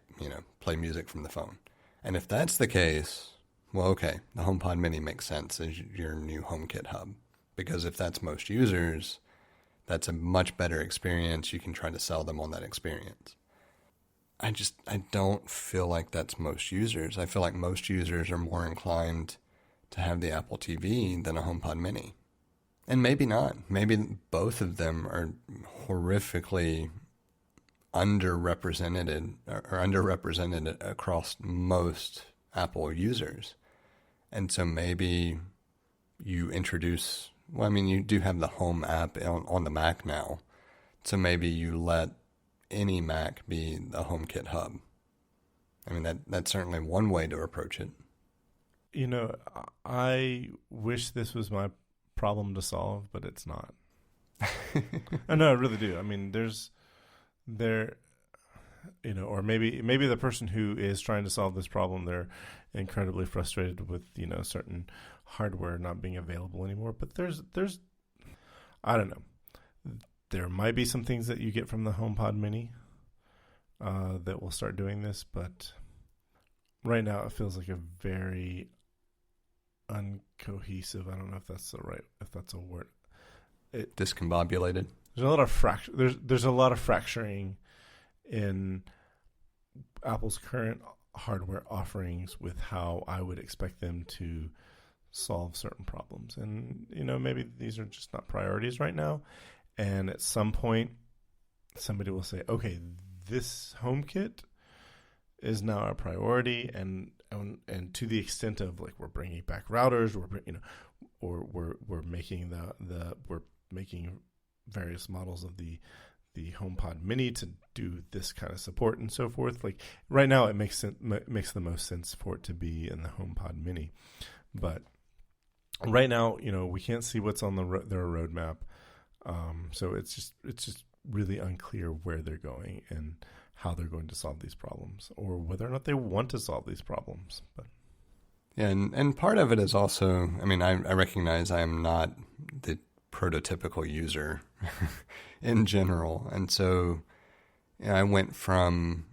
play music from the phone. And if that's the case, well, okay, the HomePod Mini makes sense as your new HomeKit hub. Because if that's most users, that's a much better experience. You can try to sell them on that experience. I don't feel like that's most users. I feel like most users are more inclined to have the Apple TV than a HomePod Mini. And maybe not. Maybe both of them are horrifically underrepresented across most Apple users. And so maybe you introduce, you do have the Home app on the Mac now. So maybe you let any Mac be the HomeKit hub. That's certainly one way to approach it. I wish this was my problem to solve, but it's not. No, I really do. Or maybe the person who is trying to solve this problem, they're incredibly frustrated with, certain hardware not being available anymore. But there's, I don't know. There might be some things that you get from the HomePod Mini. that will start doing this, but right now it feels like a very uncohesive. I don't know if that's a word. Discombobulated. There's a lot of there's a lot of fracturing in Apple's current hardware offerings with how I would expect them to solve certain problems. And, maybe these are just not priorities right now. And at some point, somebody will say, okay, this HomeKit is now our priority. And to the extent of like, we're bringing back routers, we're making we're making various models of the HomePod Mini to do this kind of support and so forth. Like right now, it makes the most sense for it to be in the HomePod Mini, but right now, we can't see what's on their roadmap, so it's just really unclear where they're going and how they're going to solve these problems, or whether or not they want to solve these problems. But yeah, and part of it is also, I recognize I am not the prototypical user in general. And so I went from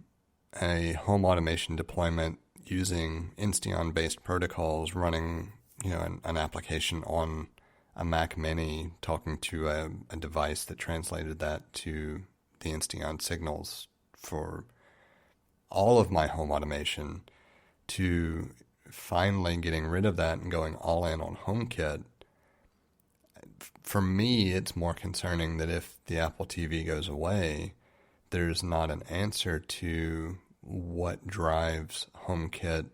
a home automation deployment using Insteon-based protocols, running an application on a Mac Mini, talking to a device that translated that to the Insteon signals for all of my home automation, to finally getting rid of that and going all in on HomeKit. For me, it's more concerning that if the Apple TV goes away, there's not an answer to what drives HomeKit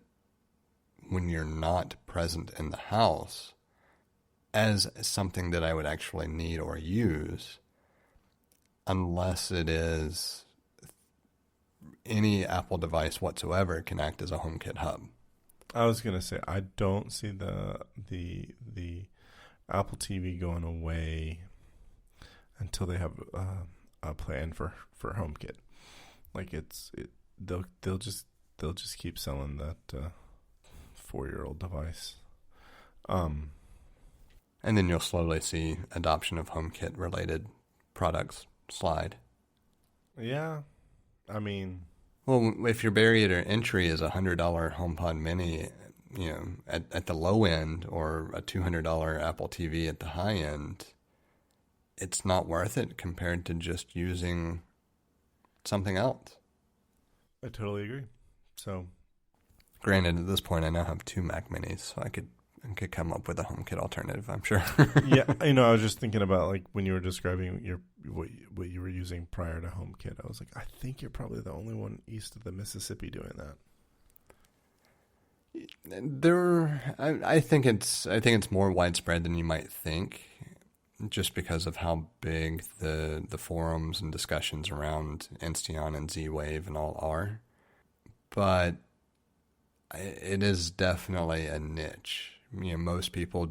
when you're not present in the house as something that I would actually need or use, unless it is any Apple device whatsoever can act as a HomeKit hub. I was going to say, I don't see the Apple TV going away until they have a plan for HomeKit. Like they'll just keep selling that 4-year-old device. And then you'll slowly see adoption of HomeKit related products slide. Yeah, well, if your barrier to entry is a $100 HomePod Mini, at the low end, or a $200 Apple TV at the high end, it's not worth it compared to just using something else. I totally agree. So, granted, at this point, I now have 2 Mac Minis, so I could come up with a HomeKit alternative, I'm sure. Yeah, I was just thinking about like when you were describing what you were using prior to HomeKit. I was like, I think you're probably the only one east of the Mississippi doing that. I think it's more widespread than you might think, just because of how big the forums and discussions around Insteon and Z-Wave and all are. But it is definitely a niche. Most people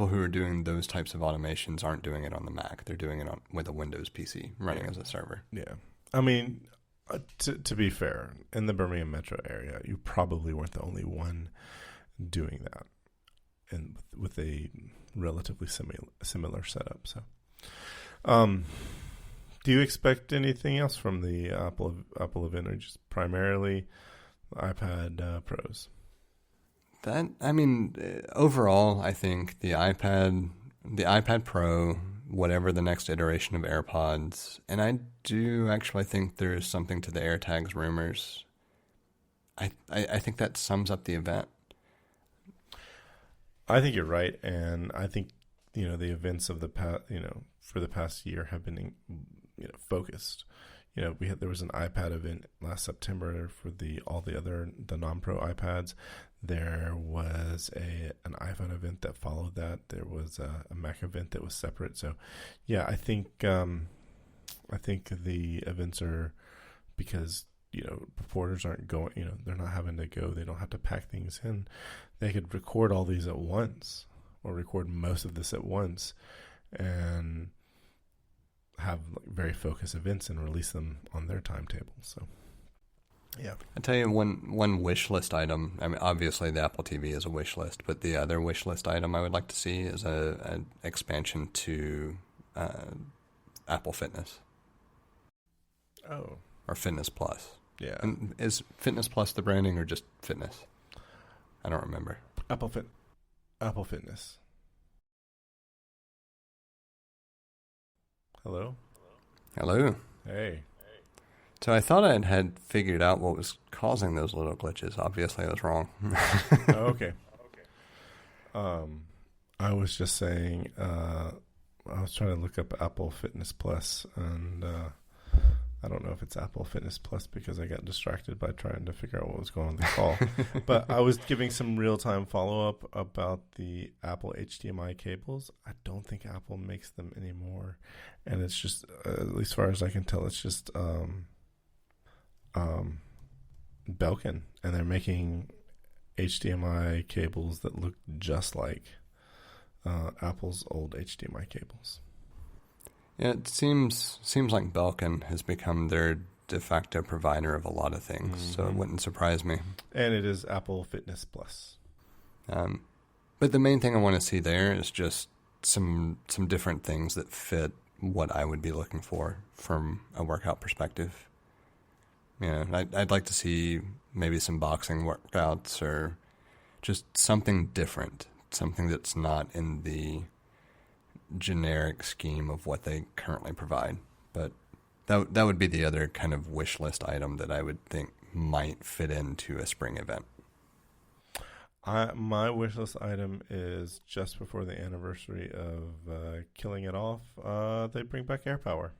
who are doing those types of automations aren't doing it on the Mac. They're doing it with a Windows PC running as a server. Yeah. To be fair, in the Birmingham metro area, you probably weren't the only one doing that, and with a relatively similar setup. So, do you expect anything else from the Apple event, or just primarily iPad Pros? Overall, I think the iPad Pro, whatever the next iteration of AirPods, and I do actually think there is something to the AirTags rumors. I think that sums up the event. I think you're right, and I think the events of the past, for the past year have been focused. There was an iPad event last September for the non-Pro iPads. There was an iPhone event that followed that. There was a Mac event that was separate. So, yeah, I think the events are, because reporters aren't going. They're not having to go. They don't have to pack things in. They could record all these at once, or record most of this at once, and have very focused events and release them on their timetable. So, yeah. I tell you one wish list item. Obviously the Apple TV is a wish list, but the other wish list item I would like to see is an expansion to Apple Fitness. Oh. Or Fitness Plus. Yeah. And is Fitness Plus the branding or just Fitness? I don't remember. Apple Fitness. Hello? Hello. Hey. So I thought I had figured out what was causing those little glitches. Obviously, I was wrong. Oh, okay. I was just saying, I was trying to look up Apple Fitness Plus, and I don't know if it's Apple Fitness Plus because I got distracted by trying to figure out what was going on in the call. But I was giving some real-time follow-up about the Apple HDMI cables. I don't think Apple makes them anymore, and it's just, at least as far as I can tell, it's just Belkin, and they're making HDMI cables that look just like Apple's old HDMI cables. Yeah, it seems like Belkin has become their de facto provider of a lot of things, so it wouldn't surprise me. And it is Apple Fitness Plus. But the main thing I want to see there is just some different things that fit what I would be looking for from a workout perspective. You know, I'd like to see maybe some boxing workouts or just something different, something that's not in the generic scheme of what they currently provide. But that would be the other kind of wish list item that I would think might fit into a spring event. My wish list item is just before the anniversary of Killing It Off, they bring back Air Power.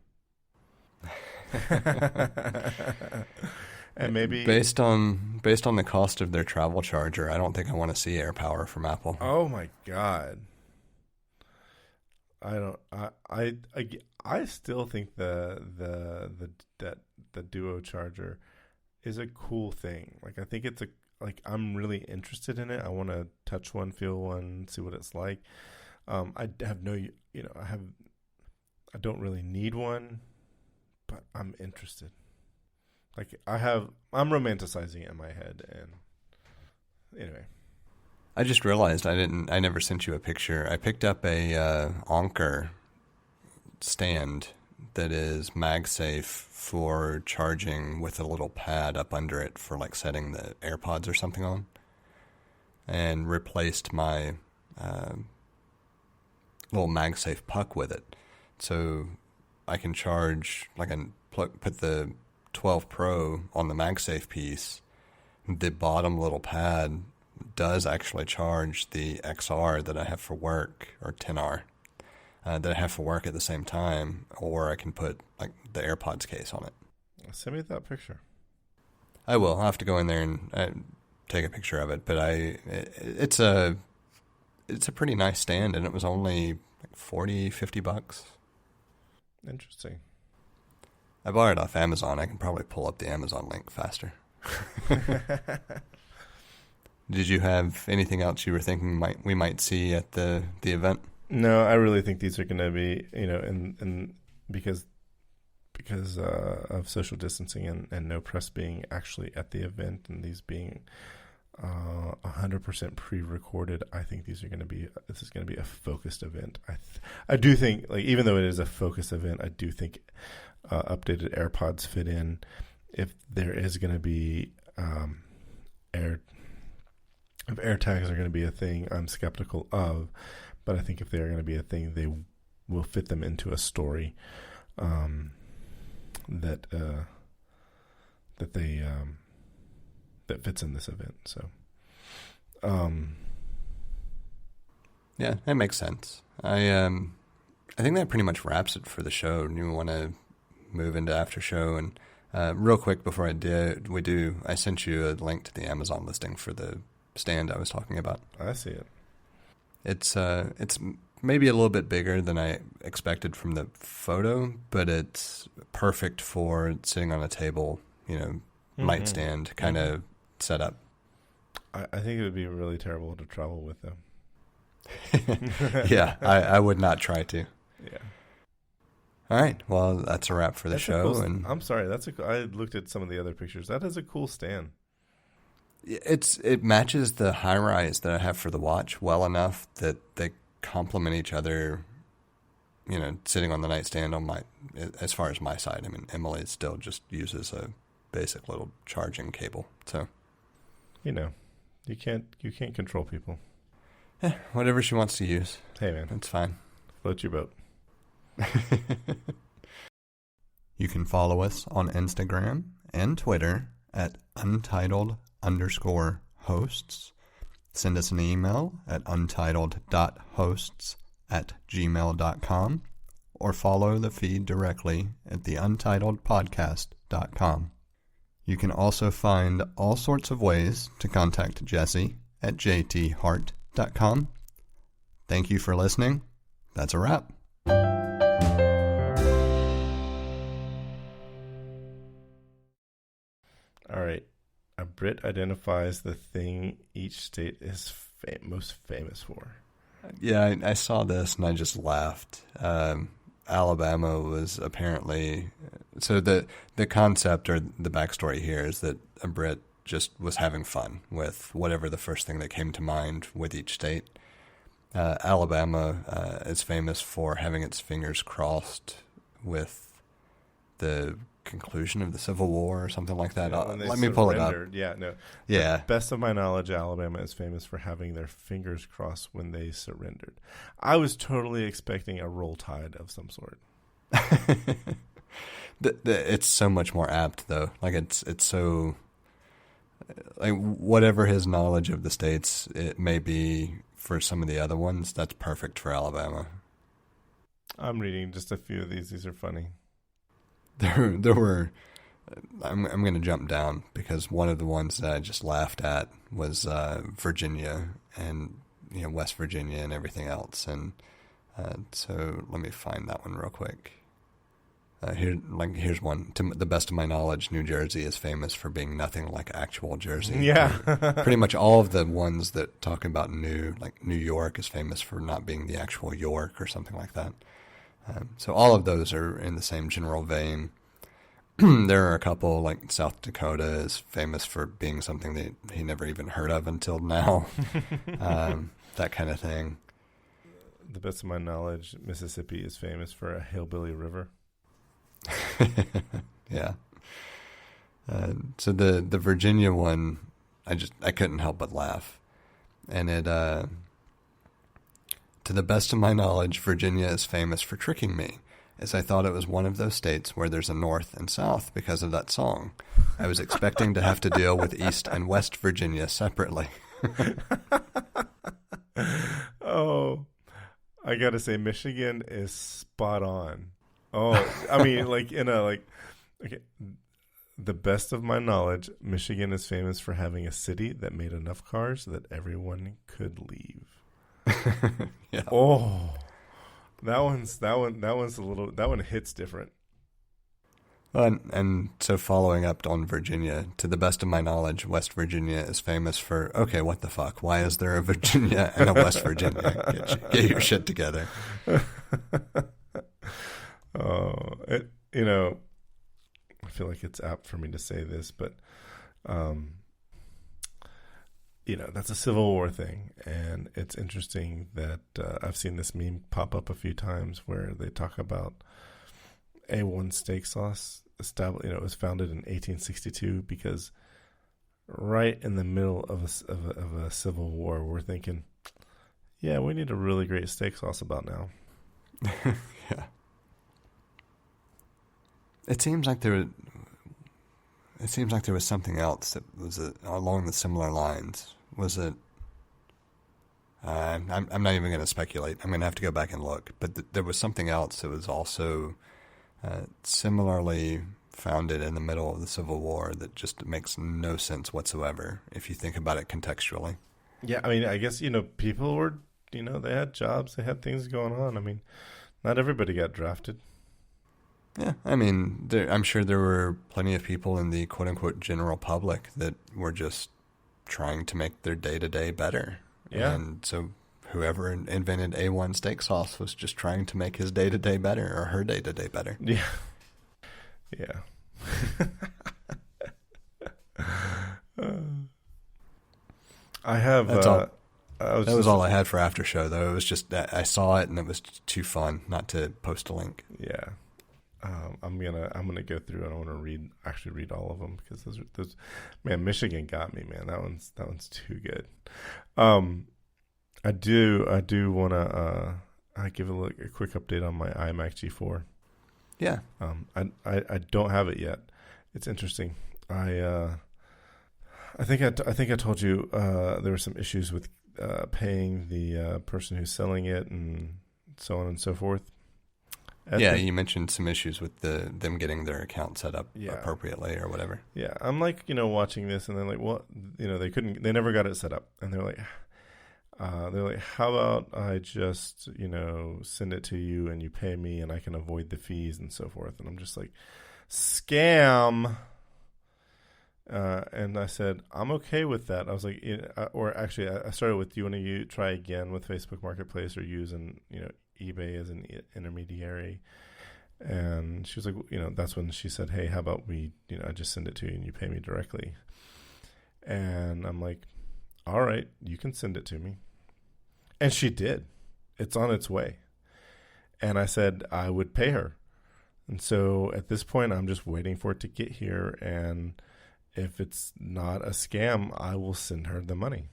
And maybe based on the cost of their travel charger, I don't think I want to see Air Power from Apple. Oh my God. I still think the Duo charger is a cool thing. Like, I think it's I'm really interested in it. I want to touch one, feel one, see what it's like. I have I don't really need one, but I'm interested. Like, I'm romanticizing it in my head, and anyway. I just realized I never sent you a picture. I picked up a Anker stand that is MagSafe for charging with a little pad up under it for like setting the AirPods or something on, and replaced my little MagSafe puck with it. So I can charge, like, put the 12 Pro on the MagSafe piece. The bottom little pad does actually charge the XR that I have for work, or 10R, that I have for work at the same time, or I can put like the AirPods case on it. Send me that picture. I will. I'll have to go in there and take a picture of it, but it's a pretty nice stand, and it was only like $40-$50. Interesting. I bought it off Amazon. I can probably pull up the Amazon link faster. Did you have anything else you were thinking we might see at the event? No, I really think these are going to be, and because of social distancing and no press being actually at the event, and these being 100% pre-recorded, I think this is going to be a focused event. I do think, like, even though it is a focused event, I do think updated AirPods fit in. If there is going to be if AirTags are going to be a thing, I'm skeptical of. But I think if they're going to be a thing, they will fit them into a story that fits in this event. So, yeah, that makes sense. I think that pretty much wraps it for the show. You want to move into after show, and real quick before I sent you a link to the Amazon listing for the stand I was talking about. I see it. It's maybe a little bit bigger than I expected from the photo, but it's perfect for sitting on a table, nightstand kind of setup. I think it would be really terrible to travel with, though. Yeah, I would not try to. Yeah. All right. Well, that's a wrap for the show. I'm sorry. I looked at some of the other pictures. That is a cool stand. It matches the high rise that I have for the watch well enough that they complement each other sitting on the nightstand on as far as my side. I mean, Emily still just uses a basic little charging cable. So, you can't control people. Whatever she wants to use. Hey, man. That's fine. Float your boat. You can follow us on Instagram and Twitter at untitled_hosts. Send us an email at untitled.hosts@gmail.com or follow the feed directly at the untitledpodcast.com. You can also find all sorts of ways to contact Jesse at jthart.com. Thank you for listening. That's a wrap. All right. A Brit identifies the thing each state is most famous for. Yeah, I saw this and I just laughed. Alabama was apparently... So the concept or the backstory here is that a Brit just was having fun with whatever the first thing that came to mind with each state. Alabama is famous for having its fingers crossed with the conclusion of the Civil War or something like that. Let me pull it up. Yeah, no. Yeah. To the best of my knowledge, Alabama is famous for having their fingers crossed when they surrendered. I was totally expecting a roll tide of some sort. It's so much more apt, though. Like, it's so... Like, whatever his knowledge of the states it may be for some of the other ones, that's perfect for Alabama. I'm reading just a few of these. These are funny. There were... I'm going to jump down because one of the ones that I just laughed at was Virginia and West Virginia and everything else. And so let me find that one real quick. Here's one. To the best of my knowledge, New Jersey is famous for being nothing like actual Jersey. Yeah. Pretty much all of the ones that talk about New York is famous for not being the actual York or something like that. So all of those are in the same general vein. There are a couple, like South Dakota is famous for being something that he never even heard of until now. That kind of thing. The best of my knowledge, Mississippi is famous for a hillbilly river. Yeah. So the Virginia one, I couldn't help but laugh. And it, to the best of my knowledge, Virginia is famous for tricking me, as I thought it was one of those states where there's a North and South because of that song. I was expecting to have to deal with East and West Virginia separately. Oh, I gotta say, Michigan is spot on. Oh, I mean, okay. The best of my knowledge, Michigan is famous for having a city that made enough cars that everyone could leave. Yeah. Oh, that one hits different. And so following up on Virginia, to the best of my knowledge, West Virginia is famous for, okay, what the fuck? Why is there a Virginia and a West Virginia? Get your shit together. Oh, I feel like it's apt for me to say this, but, that's a Civil War thing. And it's interesting that I've seen this meme pop up a few times where they talk about A1 steak sauce. It was founded in 1862 because right in the middle of a Civil War, we're thinking, yeah, we need a really great steak sauce about now. Yeah. It seems like there was something else that was along the similar lines. Was it? I'm not even going to speculate. I'm going to have to go back and look. But there was something else that was also similarly founded in the middle of the Civil War that just makes no sense whatsoever if you think about it contextually. Yeah, I mean, I guess, people were, they had jobs, they had things going on. I mean, not everybody got drafted. Yeah, I mean, I'm sure there were plenty of people in the quote-unquote general public that were just trying to make their day-to-day better. Yeah. And so whoever invented A1 steak sauce was just trying to make his day-to-day better or her day-to-day better. Yeah. Yeah. I have... That's all. That was all I had for after show, though. It was just that I saw it and it was too fun not to post a link. Yeah. I'm gonna go through and I want to actually read all of them because those man, Michigan got me, man. That one's too good. I do want to give a quick update on my iMac G4. Yeah. I don't have it yet. It's interesting. I think I told you there were some issues with paying the person who's selling it and so on and so forth. You mentioned some issues with them getting their account set up appropriately or whatever. Yeah, I'm like, watching this and they're like, well, they never got it set up. And they're like, how about I just, send it to you and you pay me and I can avoid the fees and so forth. And I'm just like, scam. And I said, I'm okay with that. I was like, I started with, do you want to try again with Facebook Marketplace or using, eBay as an intermediary? And she was like, that's when she said, hey, how about we, I just send it to you and you pay me directly. And I'm like, all right, you can send it to me. And she did. It's on its way. And I said I would pay her. And so at this point, I'm just waiting for it to get here. And if it's not a scam, I will send her the money.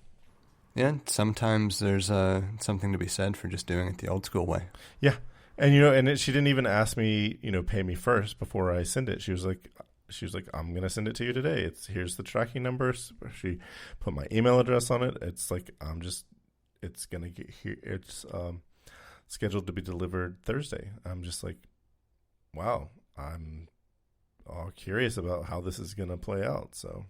Yeah, sometimes there's something to be said for just doing it the old school way. Yeah. And she didn't even ask me, pay me first before I send it. She was like, I'm going to send it to you today. Here's the tracking numbers. She put my email address on it. It's like, it's going to get here. It's scheduled to be delivered Thursday. I'm just like, wow, I'm all curious about how this is going to play out. So,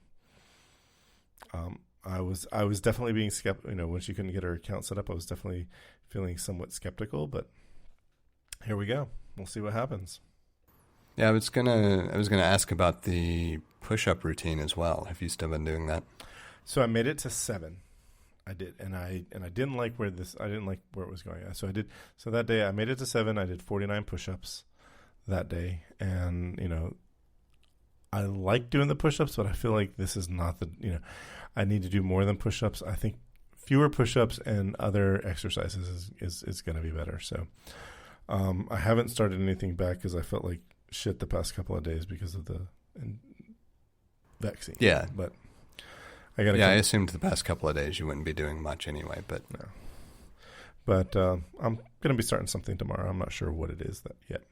I was definitely being skeptical, when she couldn't get her account set up, I was definitely feeling somewhat skeptical, but here we go. We'll see what happens. Yeah, I was gonna ask about the push-up routine as well. Have you still been doing that? So I made it to 7. I did, and I didn't like where it was going. So I did. So that day I made it to 7. I did 49 push-ups that day, and I like doing the push-ups, but I feel like this is not the I need to do more than push-ups. I think fewer push-ups and other exercises is going to be better. So I haven't started anything back because I felt like shit the past couple of days because of the vaccine. Yeah. But I got I assumed the past couple of days you wouldn't be doing much anyway, but no. But I'm going to be starting something tomorrow. I'm not sure what it is yet.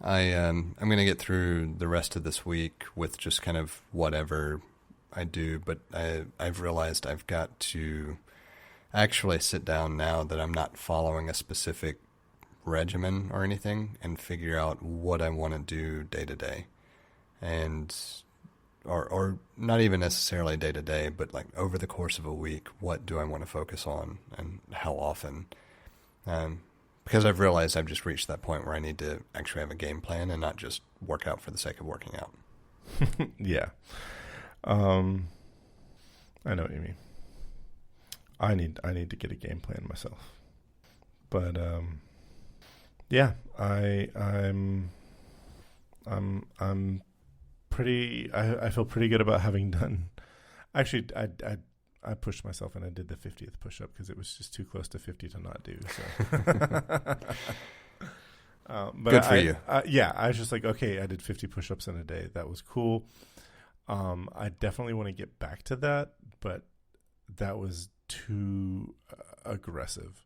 I'm going to get through the rest of this week with just kind of whatever I do, but I've realized I've got to actually sit down now that I'm not following a specific regimen or anything and figure out what I want to do day to day, and or not even necessarily day to day, but like over the course of a week, what do I want to focus on and how often? Because I've realized I've just reached that point where I need to actually have a game plan and not just work out for the sake of working out. Yeah. I know what you mean. I need to get a game plan myself. But yeah, I'm pretty. I feel pretty good about having done. Actually, I pushed myself and I did the 50th push-up because it was just too close to 50 to not do. So. But good for you. Yeah, I was just like, okay, I did 50 push-ups in a day. That was cool. I definitely want to get back to that, but that was too aggressive.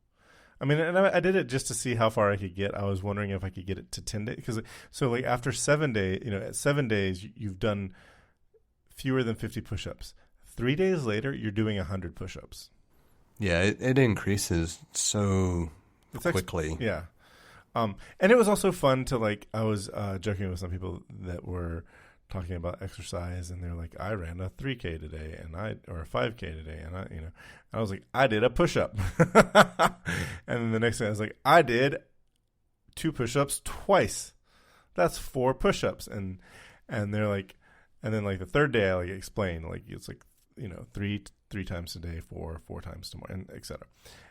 I mean, and I did it just to see how far I could get. I was wondering if I could get it to 10 days. Because, so like after 7 days, at 7 days, you've done fewer than 50 push-ups. 3 days later, you're doing 100 push-ups. Yeah, it increases so quickly. Yeah. And it was also fun to I was joking with some people that were talking about exercise, and they're like, I ran a 3K today, or a 5K today, and I was like, I did a push-up. And then the next thing I was like, I did 2 push-ups twice. That's 4 push-ups, and they're like, and then the third day I explained it's 3 times a day, 4 times tomorrow, and etc.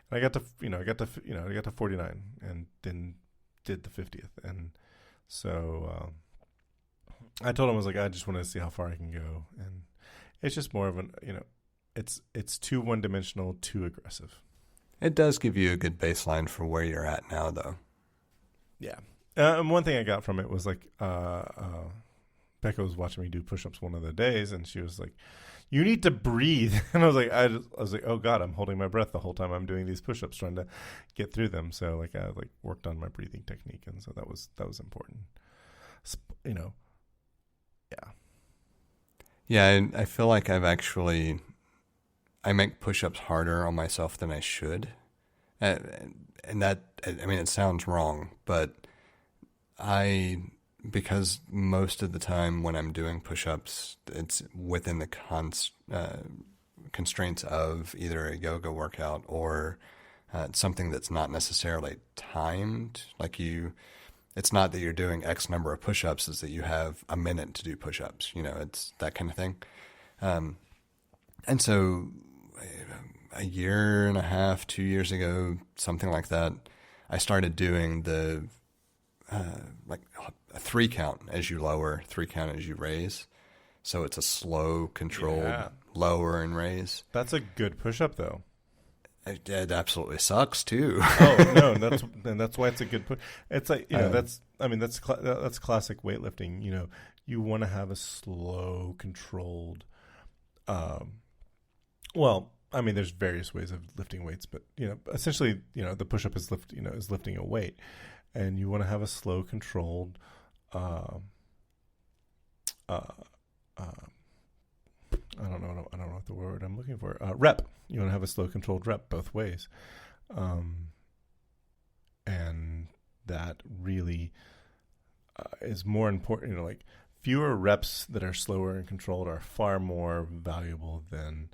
And I got to 49, and then did the 50th, and so. I told him, I was like, I just want to see how far I can go. And it's just more of it's too one-dimensional, too aggressive. It does give you a good baseline for where you're at now, though. Yeah. And one thing I got from it was like, Becca was watching me do push-ups one of the days, and she was like, "You need to breathe." And I was like, "Oh God, I'm holding my breath the whole time I'm doing these push-ups, trying to get through them." So like, I like worked on my breathing technique, and so that was important. You know, yeah. Yeah, I feel like I make push-ups harder on myself than I should. And that, I mean, it sounds wrong, but because most of the time when I'm doing push-ups, it's within the constraints of either a yoga workout or something that's not necessarily timed. It's not that you're doing X number of push-ups, it's that you have a minute to do push-ups. It's that kind of thing. And so a year and a half, 2 years ago, something like that, I started doing the like a 3 count as you lower, 3 count as you raise. So it's a slow, controlled lower and raise. That's a good push-up, though. It absolutely sucks too. Oh no, that's why it's a good push. It's like that's classic weightlifting. You want to have a slow, controlled. Well, I mean, there's various ways of lifting weights, but essentially, the push-up is lifting a weight, and you want to have a slow, controlled. I don't know what the word I'm looking for. Rep. You want to have a slow, controlled rep both ways, and that really is more important. Like fewer reps that are slower and controlled are far more valuable than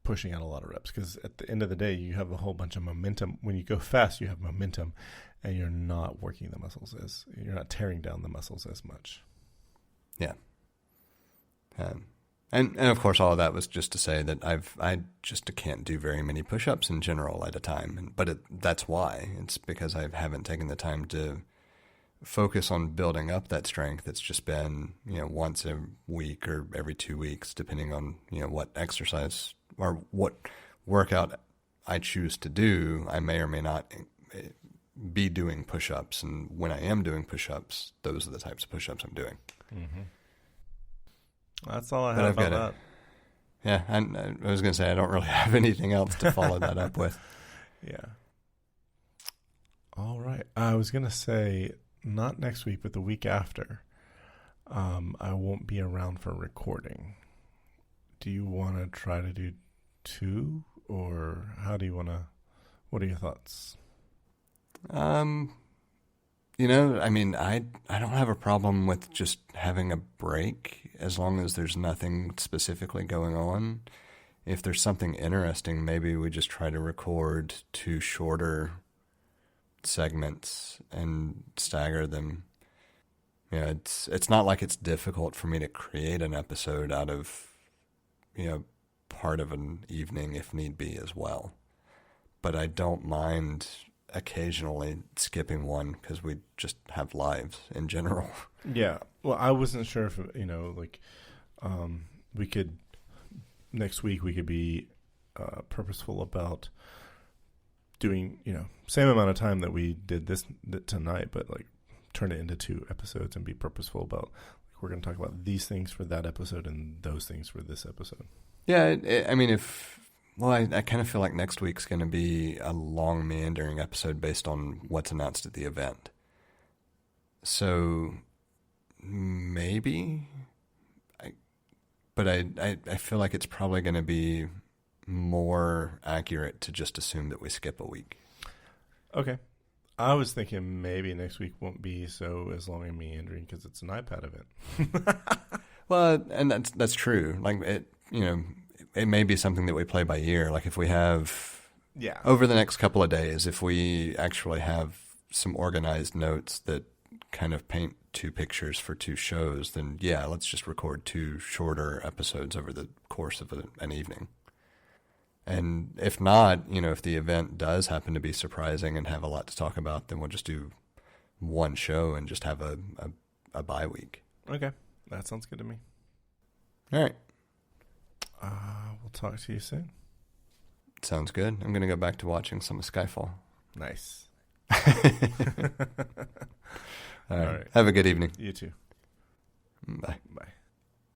pushing out a lot of reps, because at the end of the day, you have a whole bunch of momentum. When you go fast, you have momentum, and you're not working the muscles you're not tearing down the muscles as much. Yeah. And of course, all of that was just to say that I just can't do very many push-ups in general at a time. But that's why. It's because I haven't taken the time to focus on building up that strength. It's just been, once a week or every 2 weeks, depending on, what exercise or what workout I choose to do. I may or may not be doing push-ups. And when I am doing push-ups, those are the types of push-ups I'm doing. Mm-hmm. That's all I have about that. Yeah, I was going to say I don't really have anything else to follow that up with. Yeah. All right. I was going to say not next week, but the week after. I won't be around for recording. Do you want to try to do 2, or how do you want to? What are your thoughts? I mean, I don't have a problem with just having a break as long as there's nothing specifically going on. If there's something interesting, maybe we just try to record 2 shorter segments and stagger them. It's not like it's difficult for me to create an episode out of, part of an evening if need be as well. But I don't mind occasionally skipping one because we just have lives in general. Yeah. Well, I wasn't sure if, we could, next week we could be purposeful about doing, same amount of time that we did this tonight, but turn it into 2 episodes and be purposeful about, we're going to talk about these things for that episode and those things for this episode. Yeah. I kind of feel like next week's going to be a long, meandering episode based on what's announced at the event. So maybe, but I feel like it's probably going to be more accurate to just assume that we skip a week. Okay. I was thinking maybe next week won't be so as long and meandering because it's an iPad event. Well, and that's true. It may be something that we play by ear. Like if we have, over the next couple of days, if we actually have some organized notes that kind of paint 2 pictures for 2 shows, then let's just record 2 shorter episodes over the course of an evening. And if not, if the event does happen to be surprising and have a lot to talk about, then we'll just do 1 show and just have a bye week. Okay. That sounds good to me. All right. We'll talk to you soon. Sounds good. I'm going to go back to watching some of Skyfall. Nice. All right. Have a good evening. You too. Bye. Bye.